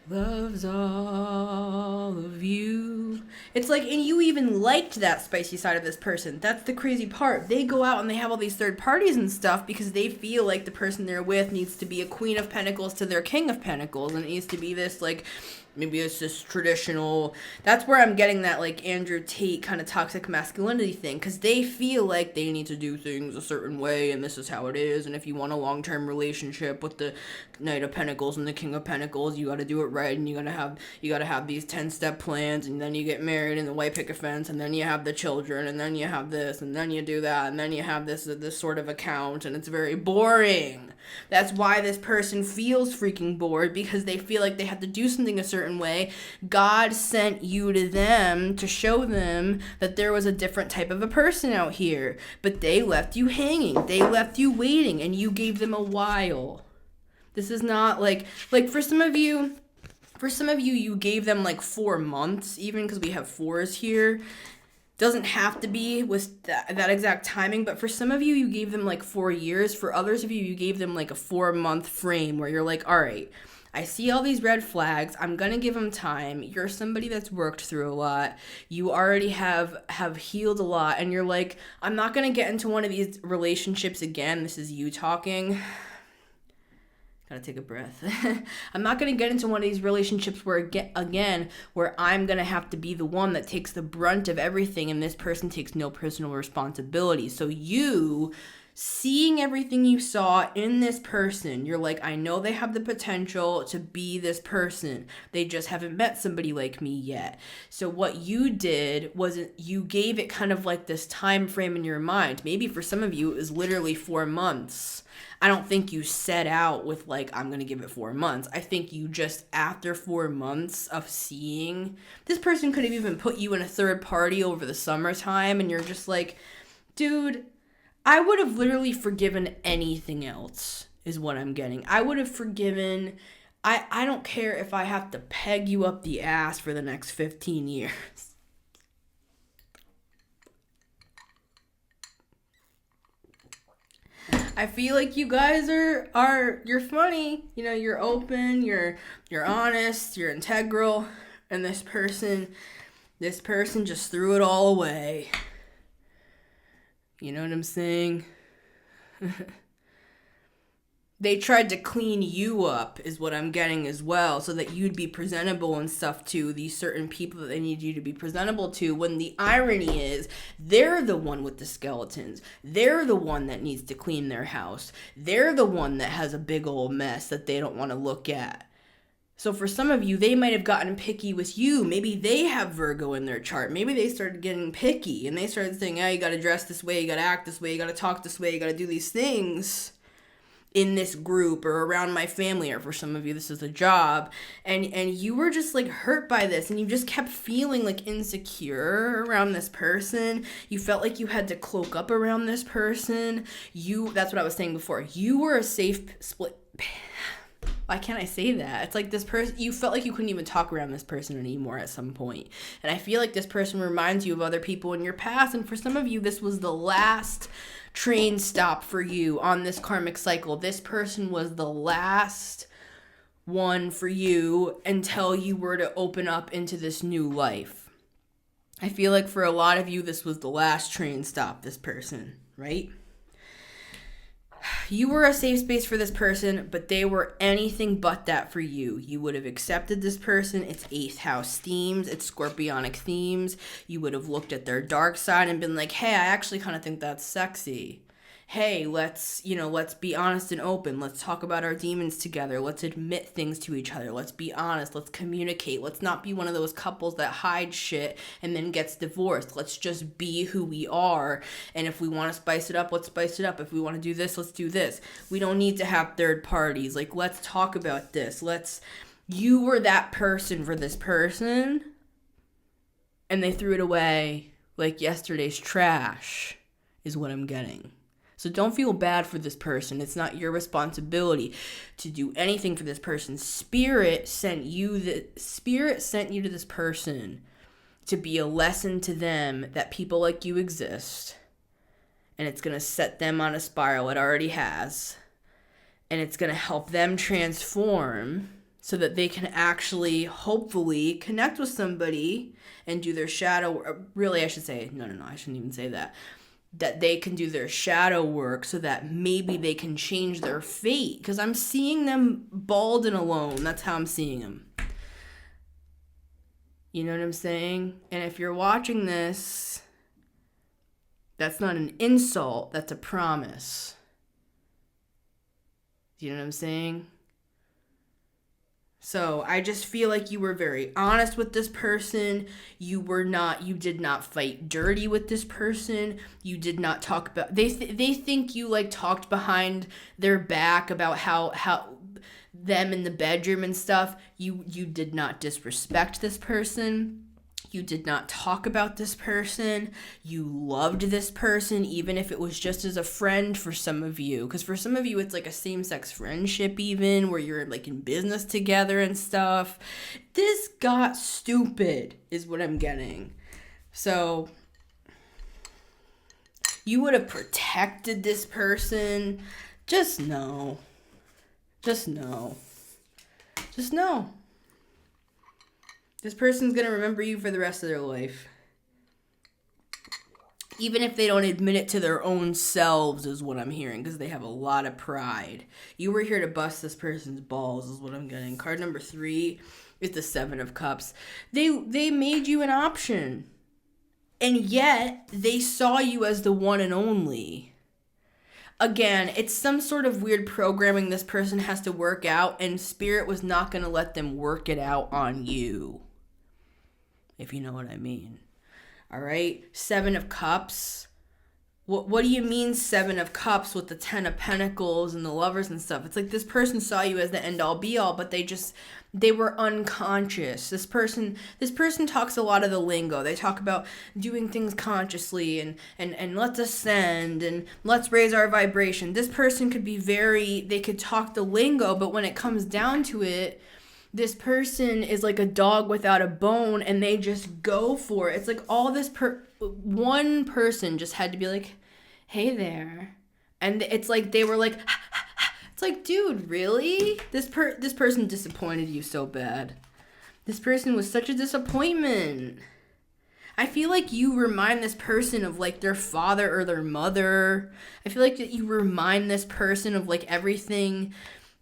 loves all of you. It's like, and you even liked that spicy side of this person. That's the crazy part. They go out and they have all these third parties and stuff because they feel like the person they're with needs to be a Queen of Pentacles to their King of Pentacles, and it needs to be this like Maybe it's this traditional. That's where I'm getting that like Andrew Tate kind of toxic masculinity thing, because they feel like they need to do things a certain way and this is how it is. And if you want a long-term relationship with the Knight of Pentacles and the King of Pentacles, you got to do it right, and you got to have these 10-step plans, and then you get married in the white picket fence, and then you have the children, and then you have this, and then you do that, and then you have this sort of account, and it's very boring. That's why this person feels freaking bored, because they feel like they have to do something a certain way. God sent you to them to show them that there was a different type of a person out here, but they left you hanging. They left you waiting, and you gave them a while. This is not like for some of you, you gave them like 4 months, even, because we have 4s here. Doesn't have to be with that exact timing, but for some of you, you gave them like 4 years. For others of you, you gave them like a 4-month frame where you're like, all right, I see all these red flags. I'm going to give them time. You're somebody that's worked through a lot. You already have healed a lot. And you're like, I'm not going to get into one of these relationships again. This is you talking. Gotta take a breath. I'm not gonna get into one of these relationships where where I'm gonna have to be the one that takes the brunt of everything and this person takes no personal responsibility. So you, seeing everything you saw in this person, you're like, I know they have the potential to be this person. They just haven't met somebody like me yet. So what you did was you gave it kind of like this time frame in your mind. Maybe for some of you, it was literally 4 months. I don't think you set out with like, I'm going to give it 4 months. I think you just, after 4 months of seeing, this person could have even put you in a third party over the summertime, and you're just like, dude, I would have literally forgiven anything else, is what I'm getting. I would have forgiven, I don't care if I have to peg you up the ass for the next 15 years. I feel like you guys you're funny, you know, you're open, you're honest, you're integral, and this person just threw it all away. You know what I'm saying? They tried to clean you up, is what I'm getting as well, so that you'd be presentable and stuff to these certain people that they need you to be presentable to, when the irony is they're the one with the skeletons. They're the one that needs to clean their house. They're the one that has a big old mess that they don't want to look at. So for some of you, they might have gotten picky with you. Maybe they have Virgo in their chart. Maybe they started getting picky, and they started saying, you got to dress this way, you got to act this way, you got to talk this way, you got to do these things in this group or around my family, or for some of you this is a job, and you were just like hurt by this, and you just kept feeling like insecure around this person. You felt like you had to cloak up around this person. That's what I was saying before. You were a safe split. Why can't I say that? It's like this person, you felt like you couldn't even talk around this person anymore at some point. And I feel like this person reminds you of other people in your past, and for some of you, this was the last train stop for you on this karmic cycle. This person was the last one for you until you were to open up into this new life. I feel like for a lot of you, this was the last train stop, this person, right? You were a safe space for this person, but they were anything but that for you. You would have accepted this person. It's 8th house themes. It's scorpionic themes. You would have looked at their dark side and been like, hey, I actually kind of think that's sexy. Hey, let's be honest and open. Let's talk about our demons together. Let's admit things to each other. Let's be honest. Let's communicate. Let's not be one of those couples that hide shit and then gets divorced. Let's just be who we are. And if we want to spice it up, let's spice it up. If we want to do this, let's do this. We don't need to have third parties. Like, let's talk about this. You were that person for this person, and they threw it away like yesterday's trash, is what I'm getting. So don't feel bad for this person. It's not your responsibility to do anything for this person. Spirit sent you to this person to be a lesson to them that people like you exist. And it's going to set them on a spiral. It already has. And it's going to help them transform so that they can actually, hopefully, connect with somebody and do their shadow. Really, I should say, no, I shouldn't even say that. That they can do their shadow work so that maybe they can change their fate. Because I'm seeing them bald and alone. That's how I'm seeing them. You know what I'm saying? And if you're watching this, that's not an insult, that's a promise. You know what I'm saying? So I just feel like you were very honest with this person. You did not fight dirty with this person. You did not talk about, they think you like talked behind their back about how them in the bedroom and stuff. You did not disrespect this person. You did not talk about this person. You loved this person, even if it was just as a friend for some of you. Because for some of you, it's like a same-sex friendship even, where you're like in business together and stuff. This got stupid, is what I'm getting. So, you would have protected this person. Just know. Just know. Just know. This person's going to remember you for the rest of their life. Even if they don't admit it to their own selves, is what I'm hearing, because they have a lot of pride. You were here to bust this person's balls, is what I'm getting. Card number 3 is the 7 of Cups. They made you an option. And yet, they saw you as the one and only. Again, it's some sort of weird programming this person has to work out, and Spirit was not going to let them work it out on you. If you know what I mean. All right? 7 of Cups. What do you mean 7 of Cups with the 10 of Pentacles and the Lovers and stuff? It's like this person saw you as the end-all be-all, but they were unconscious. This person talks a lot of the lingo. They talk about doing things consciously and let's ascend and let's raise our vibration. This person could be they could talk the lingo, but when it comes down to it, this person is like a dog without a bone, and they just go for it. It's like all this one person just had to be like, hey there. And it's like they were like, it's like, dude, really? This person disappointed you so bad. This person was such a disappointment. I feel like you remind this person of like their father or their mother. I feel like that you remind this person of like everything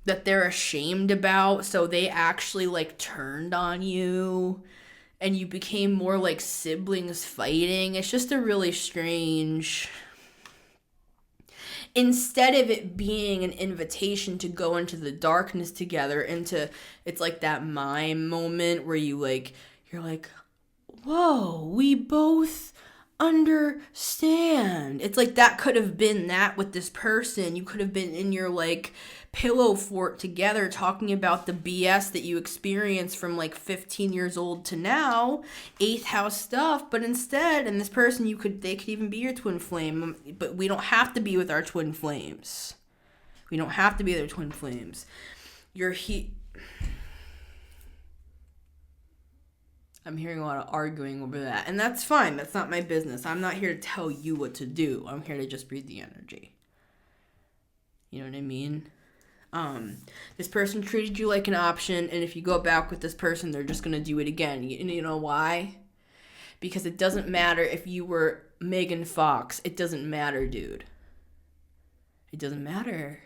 that they're ashamed about, so they actually like turned on you and you became more like siblings fighting. It's just a really strange, instead of it being an invitation to go into the darkness together, it's like that mime moment where you're like, whoa, we both understand. It's like that could have been that with this person. You could have been in your like pillow fort together talking about the BS that you experienced from like 15 years old to now, 8th house stuff, but instead, and this person they could even be your twin flame, but we don't have to be with our twin flames. We don't have to be their twin flames. I'm hearing a lot of arguing over that, and that's fine. That's not my business. I'm not here to tell you what to do. I'm here to just read the energy. You know what I mean? This person treated you like an option, and if you go back with this person, they're just gonna do it again. You know why? Because it doesn't matter if you were Megan Fox. It doesn't matter, dude. It doesn't matter.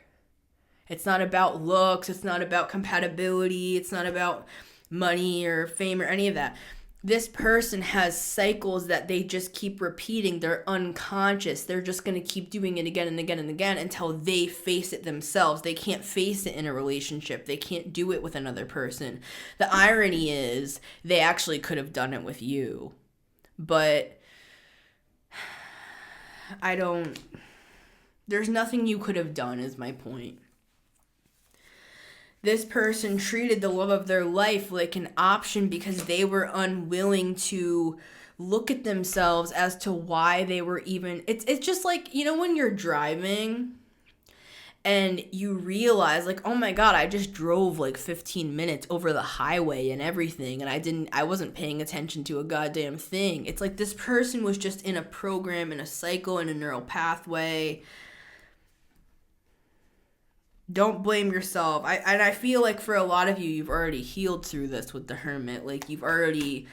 It's not about looks. It's not about compatibility. It's not about money or fame or any of that. This person has cycles that they just keep repeating. They're unconscious. They're just going to keep doing it again and again and again until they face it themselves. They can't face it in a relationship. They can't do it with another person. The irony is they actually could have done it with you. But there's nothing you could have done is my point. This person treated the love of their life like an option because they were unwilling to look at themselves as to why they were even... It's just like, you know, when you're driving and you realize like, oh my God, I just drove like 15 minutes over the highway and everything, and I wasn't paying attention to a goddamn thing. It's like this person was just in a program, in a cycle, in a neural pathway. Don't blame yourself. I feel like for a lot of you, you've already healed through this with the Hermit. Like, you've already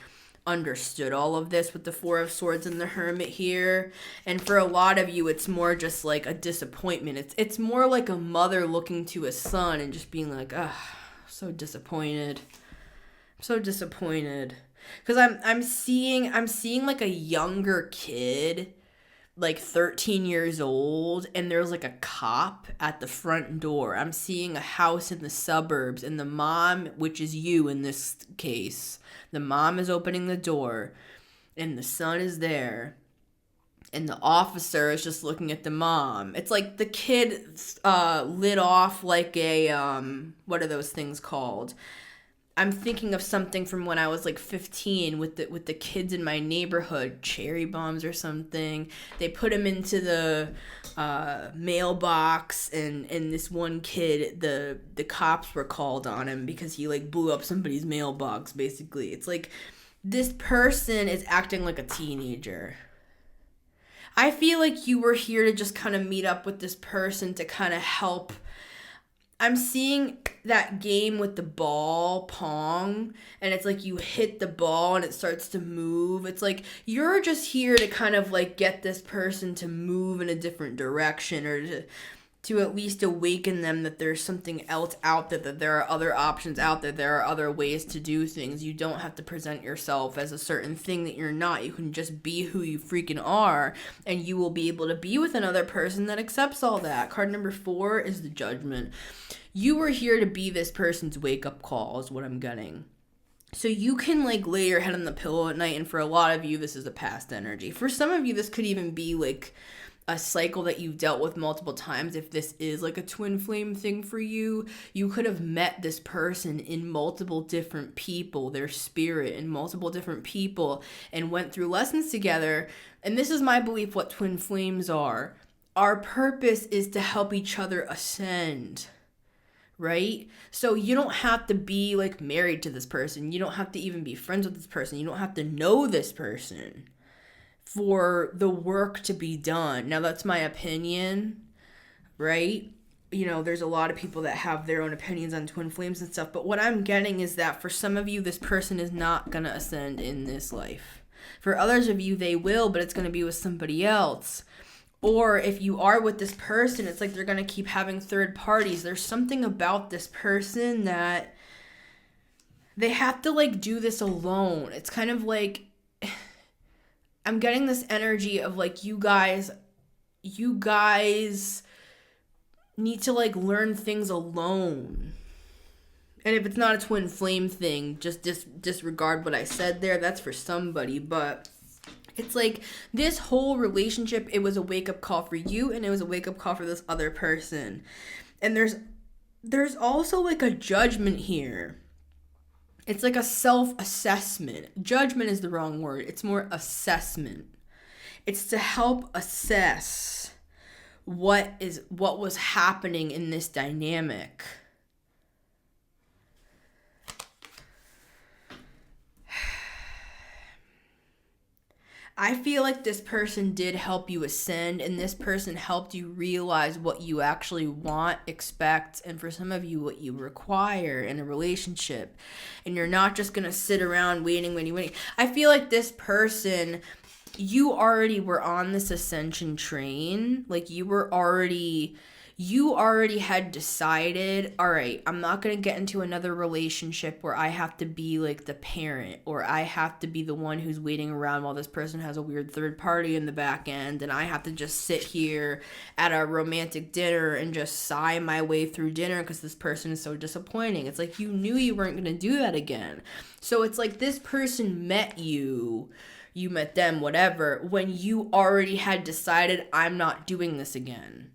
understood all of this with the Four of Swords and the Hermit here. And for a lot of you, it's more just like a disappointment. It's more like a mother looking to a son and just being like, I'm so disappointed. I'm so disappointed. Because I'm seeing like a younger kid, like 13 years old, and there's like a cop at the front door. I'm seeing a house in the suburbs, and the mom, which is you in this case, the mom is opening the door, and the son is there, and the officer is just looking at the mom. It's like the kid lit off like a what are those things called? I'm thinking of something from when I was like 15 with the kids in my neighborhood, cherry bombs or something. They put them into the mailbox, and this one kid, the cops were called on him because he like blew up somebody's mailbox. Basically, it's like this person is acting like a teenager. I feel like you were here to just kind of meet up with this person to kind of help. I'm seeing that game with the ball, Pong, and it's like you hit the ball and it starts to move. It's like you're just here to kind of like get this person to move in a different direction, or to at least awaken them that there's something else out there, that there are other options out there, there are other ways to do things. You don't have to present yourself as a certain thing that you're not. You can just be who you freaking are, and you will be able to be with another person that accepts all that. Card number 4 is the Judgment. You were here to be this person's wake-up call is what I'm getting. So you can like lay your head on the pillow at night, and for a lot of you, this is a past energy. For some of you, this could even be like a cycle that you've dealt with multiple times. If this is like a twin flame thing for you, you could have met this person in multiple different people, their spirit in multiple different people, and went through lessons together. And this is my belief what twin flames are. Our purpose is to help each other ascend, right? So you don't have to be like married to this person. You don't have to even be friends with this person. You don't have to know this person for the work to be done. Now, that's my opinion, right? You know, there's a lot of people that have their own opinions on twin flames and stuff, but what I'm getting is that for some of you, this person is not going to ascend in this life. For others of you, they will, but it's going to be with somebody else. Or if you are with this person, it's like they're going to keep having third parties. There's something about this person that they have to like do this alone. It's kind of like, I'm getting this energy of like you guys need to like learn things alone. And if it's not a twin flame thing, just disregard what I said there. That's for somebody. But it's like this whole relationship, it was a wake-up call for you, and it was a wake-up call for this other person. And there's also like a judgment here. It's like a self-assessment. Judgment is the wrong word. It's more assessment. It's to help assess what was happening in this dynamic. I feel like this person did help you ascend, and this person helped you realize what you actually want, expect, and for some of you, what you require in a relationship. And you're not just going to sit around waiting. I feel like this person, you already were on this ascension train. Like you already had decided, all right, I'm not going to get into another relationship where I have to be like the parent, or I have to be the one who's waiting around while this person has a weird third party in the back end, and I have to just sit here at a romantic dinner and just sigh my way through dinner because this person is so disappointing. It's like you knew you weren't going to do that again. So it's like this person met you met them, whatever, when you already had decided, I'm not doing this again.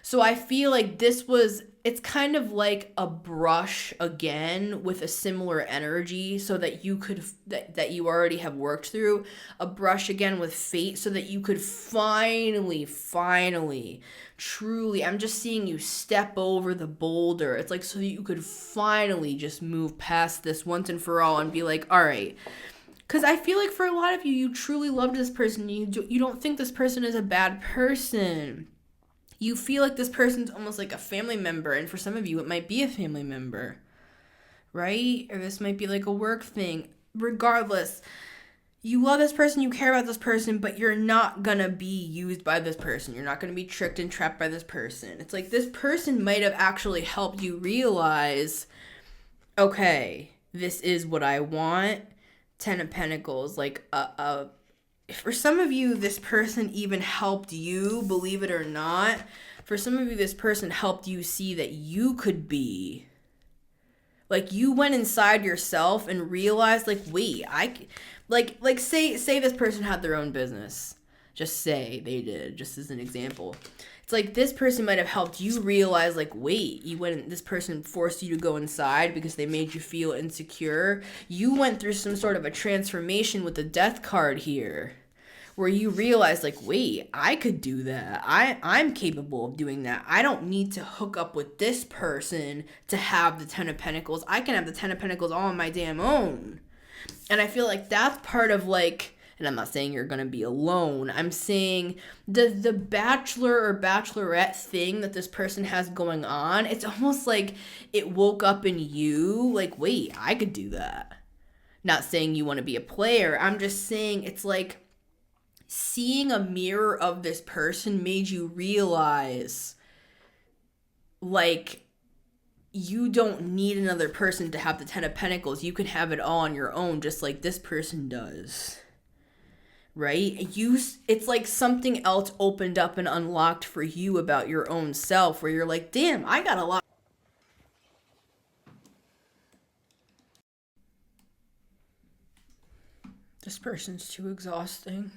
So I feel like it's kind of like a brush again with a similar energy, so that you could, that you already have worked through, a brush again with fate, so that you could finally, truly, I'm just seeing you step over the boulder. It's like so that you could finally just move past this once and for all and be like, all right. Because I feel like for a lot of you, you truly loved this person. You don't think this person is a bad person. You feel like this person's almost like a family member, and for some of you, it might be a family member, right? Or this might be like a work thing. Regardless, you love this person, you care about this person, but you're not gonna be used by this person. You're not gonna be tricked and trapped by this person. It's like this person might have actually helped you realize, okay, this is what I want. Ten of Pentacles, like for some of you, this person even helped you, believe it or not. For some of you, this person helped you see that you could be. Like, you went inside yourself and realized, like, wait, say this person had their own business. Just say they did, just as an example. It's like this person might have helped you realize, like, wait, this person forced you to go inside because they made you feel insecure. You went through some sort of a transformation with the Death card here, where you realize, like, wait, I could do that. I'm capable of doing that. I don't need to hook up with this person to have the Ten of Pentacles. I can have the Ten of Pentacles all on my damn own. And I feel like that's part of, like, and I'm not saying you're going to be alone. I'm saying the bachelor or bachelorette thing that this person has going on, it's almost like it woke up in you, like, wait, I could do that. Not saying you want to be a player. I'm just saying it's like seeing a mirror of this person made you realize, like, you don't need another person to have the Ten of Pentacles. You can have it all on your own, just like this person does. Right? It's like something else opened up and unlocked for you about your own self, where you're like, damn, I got a lot. This person's too exhausting.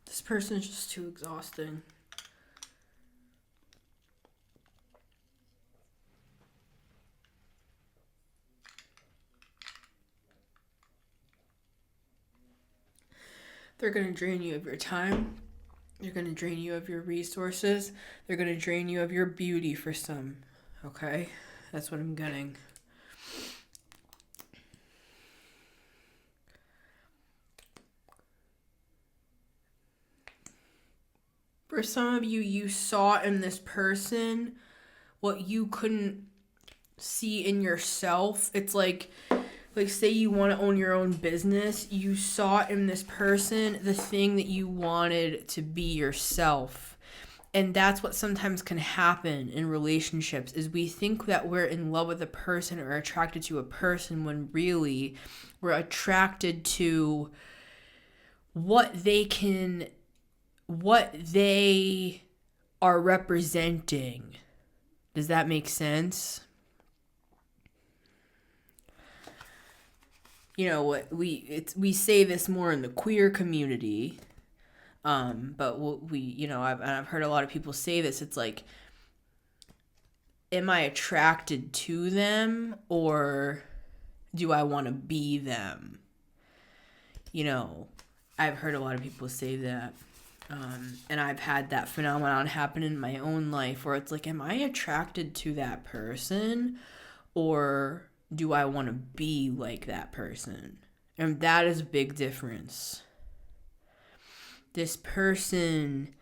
This person's just too exhausting. They're going to drain you of your time. They're going to drain you of your resources. They're going to drain you of your beauty for some. Okay? That's what I'm getting. For some of you, you saw in this person what you couldn't see in yourself. It's like say you want to own your own business, you saw in this person the thing that you wanted to be yourself. And that's what sometimes can happen in relationships, is we think that we're in love with a person or attracted to a person when really we're attracted to what they are representing. Does that make sense? You know what, we say this more in the queer community, but I've heard a lot of people say this. It's like, am I attracted to them or do I want to be them? You know, I've heard a lot of people say that, and I've had that phenomenon happen in my own life where it's like, am I attracted to that person or do I want to be like that person? And that is a big difference. This person,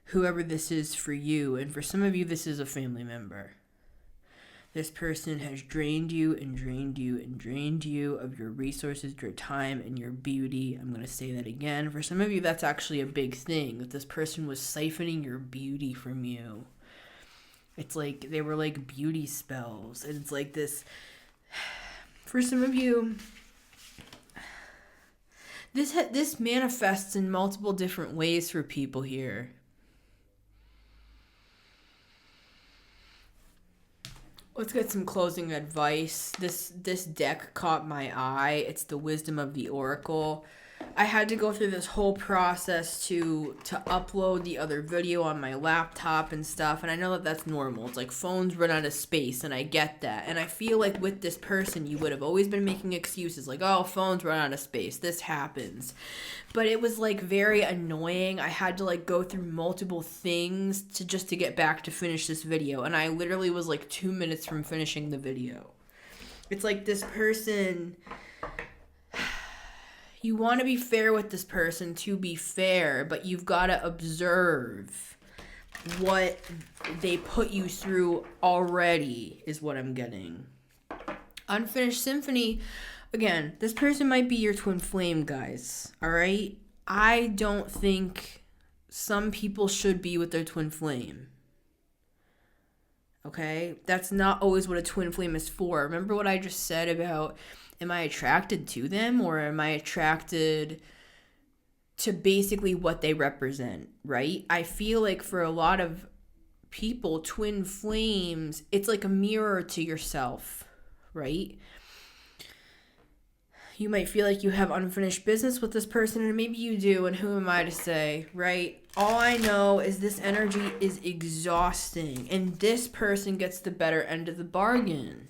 whoever this is for you, and for some of you, this is a family member. This person has drained you and drained you and drained you of your resources, your time, and your beauty. I'm going to say that again. For some of you, that's actually a big thing, that this person was siphoning your beauty from you. It's like they were like beauty spells. And it's like this. For some of you, this manifests in multiple different ways for people here. Let's get some closing advice. This deck caught my eye. It's the Wisdom of the Oracle. I had to go through this whole process to upload the other video on my laptop and stuff, and I know that that's normal. It's like phones run out of space, and I get that. And I feel like with this person, you would have always been making excuses like, oh, phones run out of space, this happens. But it was like very annoying. I had to like go through multiple things to get back to finish this video, and I literally was like 2 minutes from finishing the video. It's like this person, you want to be fair with this person to be fair, but you've got to observe what they put you through already, is what I'm getting. Unfinished Symphony, again, this person might be your twin flame, guys, all right? I don't think some people should be with their twin flame, Okay? That's not always what a twin flame is for. Remember what I just said about, am I attracted to them, or am I attracted to basically what they represent, right? I feel like for a lot of people, twin flames, it's like a mirror to yourself, right? You might feel like you have unfinished business with this person, and maybe you do, and who am I to say, right? All I know is this energy is exhausting, and this person gets the better end of the bargain.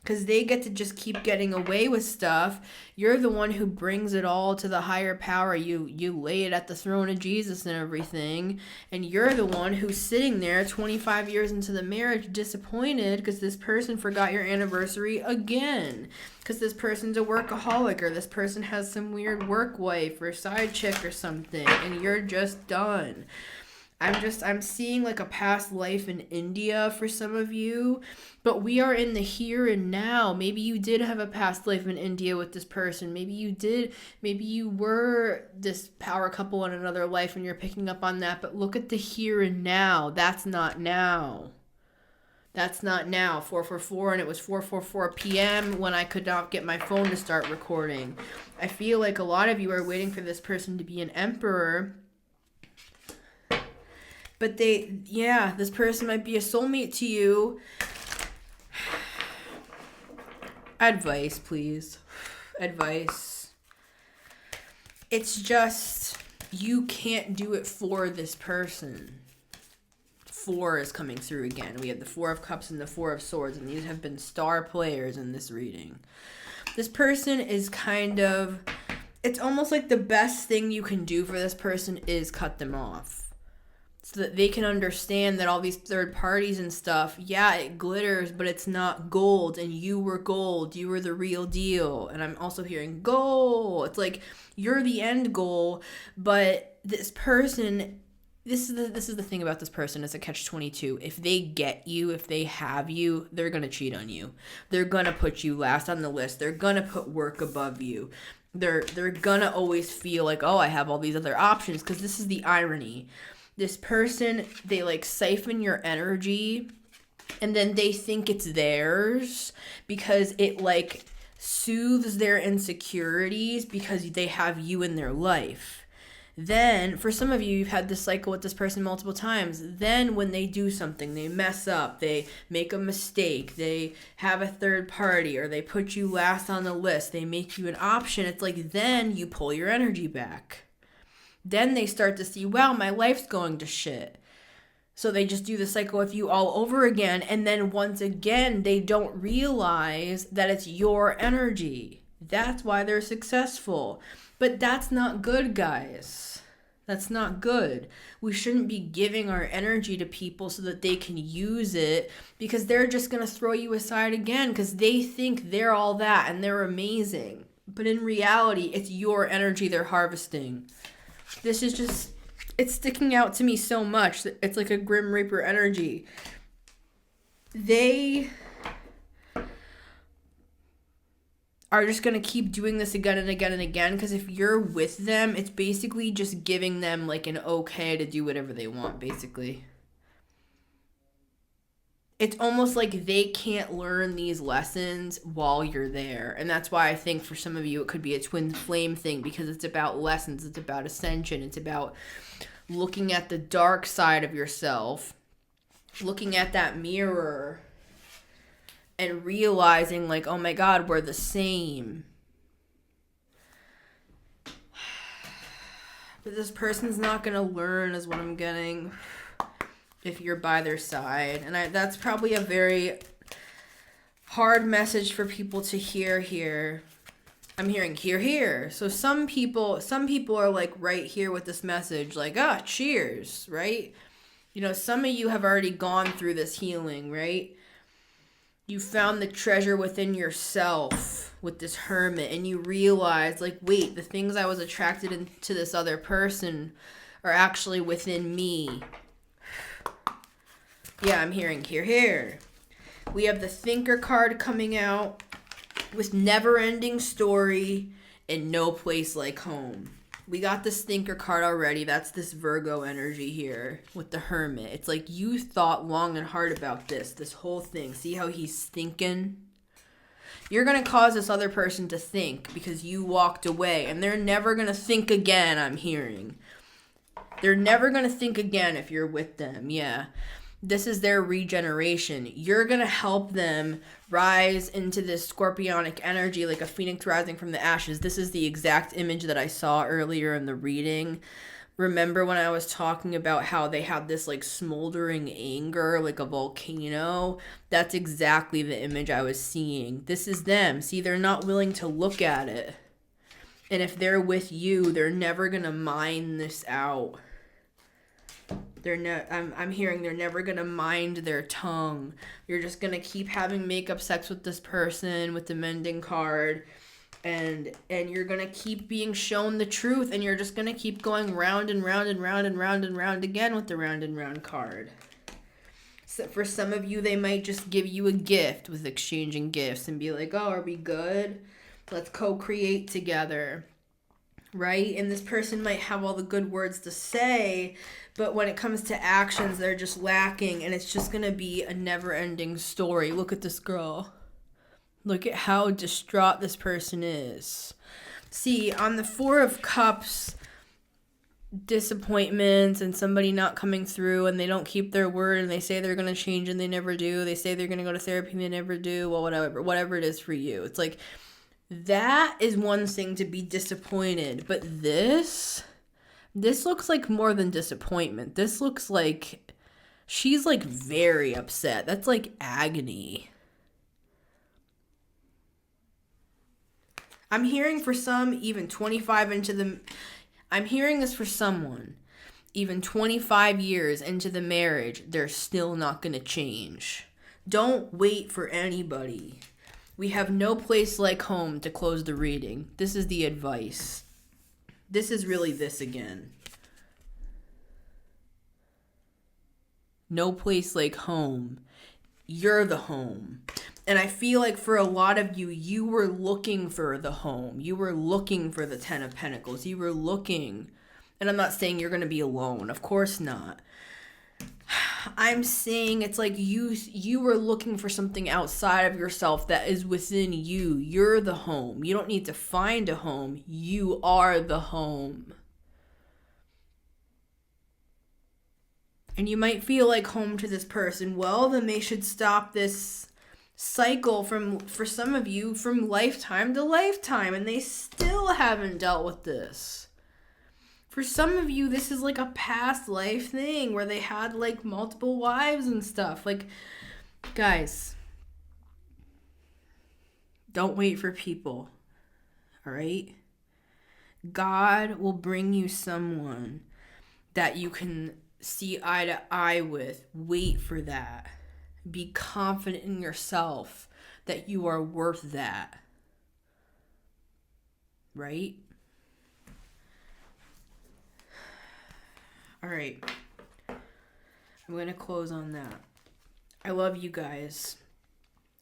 Because they get to just keep getting away with stuff. You're the one who brings it all to the higher power. You lay it at the throne of Jesus and everything. And you're the one who's sitting there 25 years into the marriage disappointed because this person forgot your anniversary again. Because this person's a workaholic, or this person has some weird work wife or side chick or something. And you're just done. I'm seeing like a past life in India for some of you, but we are in the here and now. Maybe you did have a past life in India with this person. Maybe you were this power couple in another life and you're picking up on that, but look at the here and now. That's not now. That's not now. 444, and it was 4:44 p.m. when I could not get my phone to start recording. I feel like a lot of you are waiting for this person to be an emperor. But this person might be a soulmate to you. Advice, please. Advice. It's just, you can't do it for this person. 4 is coming through again. We have the 4 of Cups and the 4 of Swords, and these have been star players in this reading. This person is it's almost like the best thing you can do for this person is cut them off. So that they can understand that all these third parties and stuff, yeah, it glitters, but it's not gold. And you were gold. You were the real deal. And I'm also hearing goal. It's like you're the end goal, but this person, this is the thing about this person. It's a catch-22. If they get you, if they have you, they're gonna cheat on you. They're gonna put you last on the list. They're gonna put work above you. They're gonna always feel like, oh, I have all these other options, because this is the irony. This person, they like siphon your energy, and then they think it's theirs because it like soothes their insecurities because they have you in their life. Then, for some of you, you've had this cycle with this person multiple times. Then when they do something, they mess up, they make a mistake, they have a third party, or they put you last on the list, they make you an option. It's like then you pull your energy back. Then they start to see, wow, my life's going to shit. So they just do the cycle with you all over again. And then once again, they don't realize that it's your energy. That's why they're successful. But that's not good, guys. That's not good. We shouldn't be giving our energy to people so that they can use it, because they're just going to throw you aside again because they think they're all that and they're amazing. But in reality, it's your energy they're harvesting. This is just, it's sticking out to me so much. It's like a Grim Reaper energy. They are just going to keep doing this again and again and again, because if you're with them, it's basically just giving them like an okay to do whatever they want, basically. It's almost like they can't learn these lessons while you're there. And that's why I think for some of you, it could be a twin flame thing, because it's about lessons. It's about ascension. It's about looking at the dark side of yourself, looking at that mirror and realizing like, oh my God, we're the same. But this person's not going to learn is what I'm getting. If you're by their side. And that's probably a very hard message for people to hear here. I'm hearing hear. So some people are like right here with this message, like, cheers, right? You know, some of you have already gone through this healing, right? You found the treasure within yourself with this hermit, and you realize, like, wait, the things I was attracted to this other person are actually within me. Yeah, I'm hearing here. We have the Thinker card coming out with never-ending story and no place like home. We got this thinker card already. That's this Virgo energy here with the Hermit. It's like you thought long and hard about this whole thing. See how he's thinking? You're going to cause this other person to think because you walked away, and they're never going to think again, I'm hearing. They're never going to think again if you're with them. Yeah. This is their regeneration. You're going to help them rise into this scorpionic energy like a phoenix rising from the ashes. This is the exact image that I saw earlier in the reading. Remember when I was talking about how they had this like smoldering anger, like a volcano? That's exactly the image I was seeing. This is them. See, they're not willing to look at it. And if they're with you, they're never going to mind this out. I'm hearing they're never going to mind their tongue. You're just going to keep having makeup sex with this person with the mending card. And you're going to keep being shown the truth. And you're just going to keep going round and round and round and round and round again with the round and round card. So for some of you, they might just give you a gift with exchanging gifts and be like, oh, are we good? Let's co-create together. Right? And this person might have all the good words to say, but when it comes to actions, they're just lacking, and it's just going to be a never-ending story. Look at this girl. Look at how distraught this person is. See, on the Four of Cups, disappointments and somebody not coming through, and they don't keep their word, and they say they're going to change, and they never do. They say they're going to go to therapy, and they never do. Well, whatever it is for you. It's like, that is one thing to be disappointed, but this looks like more than disappointment. This looks like she's like very upset. That's like agony. I'm hearing for some even 25 into the... I'm hearing this for someone. Even 25 years into the marriage, they're still not going to change. Don't wait for anybody. We have no place like home to close the reading. This is the advice. This is really this again. No place like home. You're the home. And I feel like for a lot of you, you were looking for the home. You were looking for the Ten of Pentacles. You were looking. And I'm not saying you're going to be alone. Of course not. I'm saying it's like you were looking for something outside of yourself that is within you. You're the home. You don't need to find a home. You are the home. And you might feel like home to this person. Well, then they should stop this cycle for some of you, from lifetime to lifetime. And they still haven't dealt with this. For some of you, this is like a past life thing where they had like multiple wives and stuff. Like, guys, don't wait for people, all right? God will bring you someone that you can see eye to eye with. Wait for that. Be confident in yourself that you are worth that, right? All right, I'm going to close on that. I love you guys.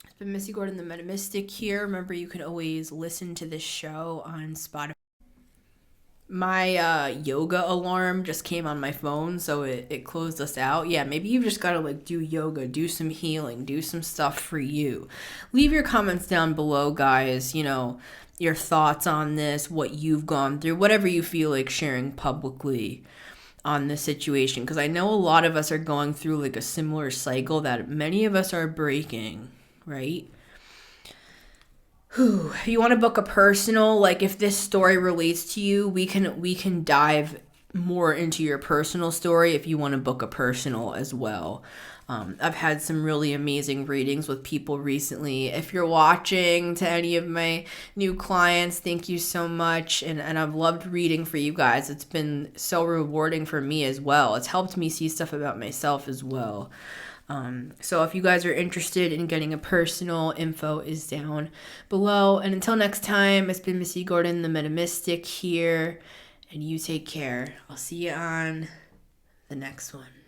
It's been Missy Gordon, the Metamystic here. Remember, you can always listen to this show on Spotify. My yoga alarm just came on my phone, so it closed us out. Yeah, maybe you've just got to like do yoga, do some healing, do some stuff for you. Leave your comments down below, guys. You know, your thoughts on this, what you've gone through, whatever you feel like sharing publicly on this situation, because I know a lot of us are going through like a similar cycle that many of us are breaking, right? If you want to book a personal, like if this story relates to you, we can dive more into your personal story if you want to book a personal as well. I've had some really amazing readings with people recently. If you're watching, to any of my new clients, thank you so much. And I've loved reading for you guys. It's been so rewarding for me as well. It's helped me see stuff about myself as well. So if you guys are interested in getting a personal, info is down below. And until next time, it's been Missy Gordon, the Metamystic here. And you take care. I'll see you on the next one.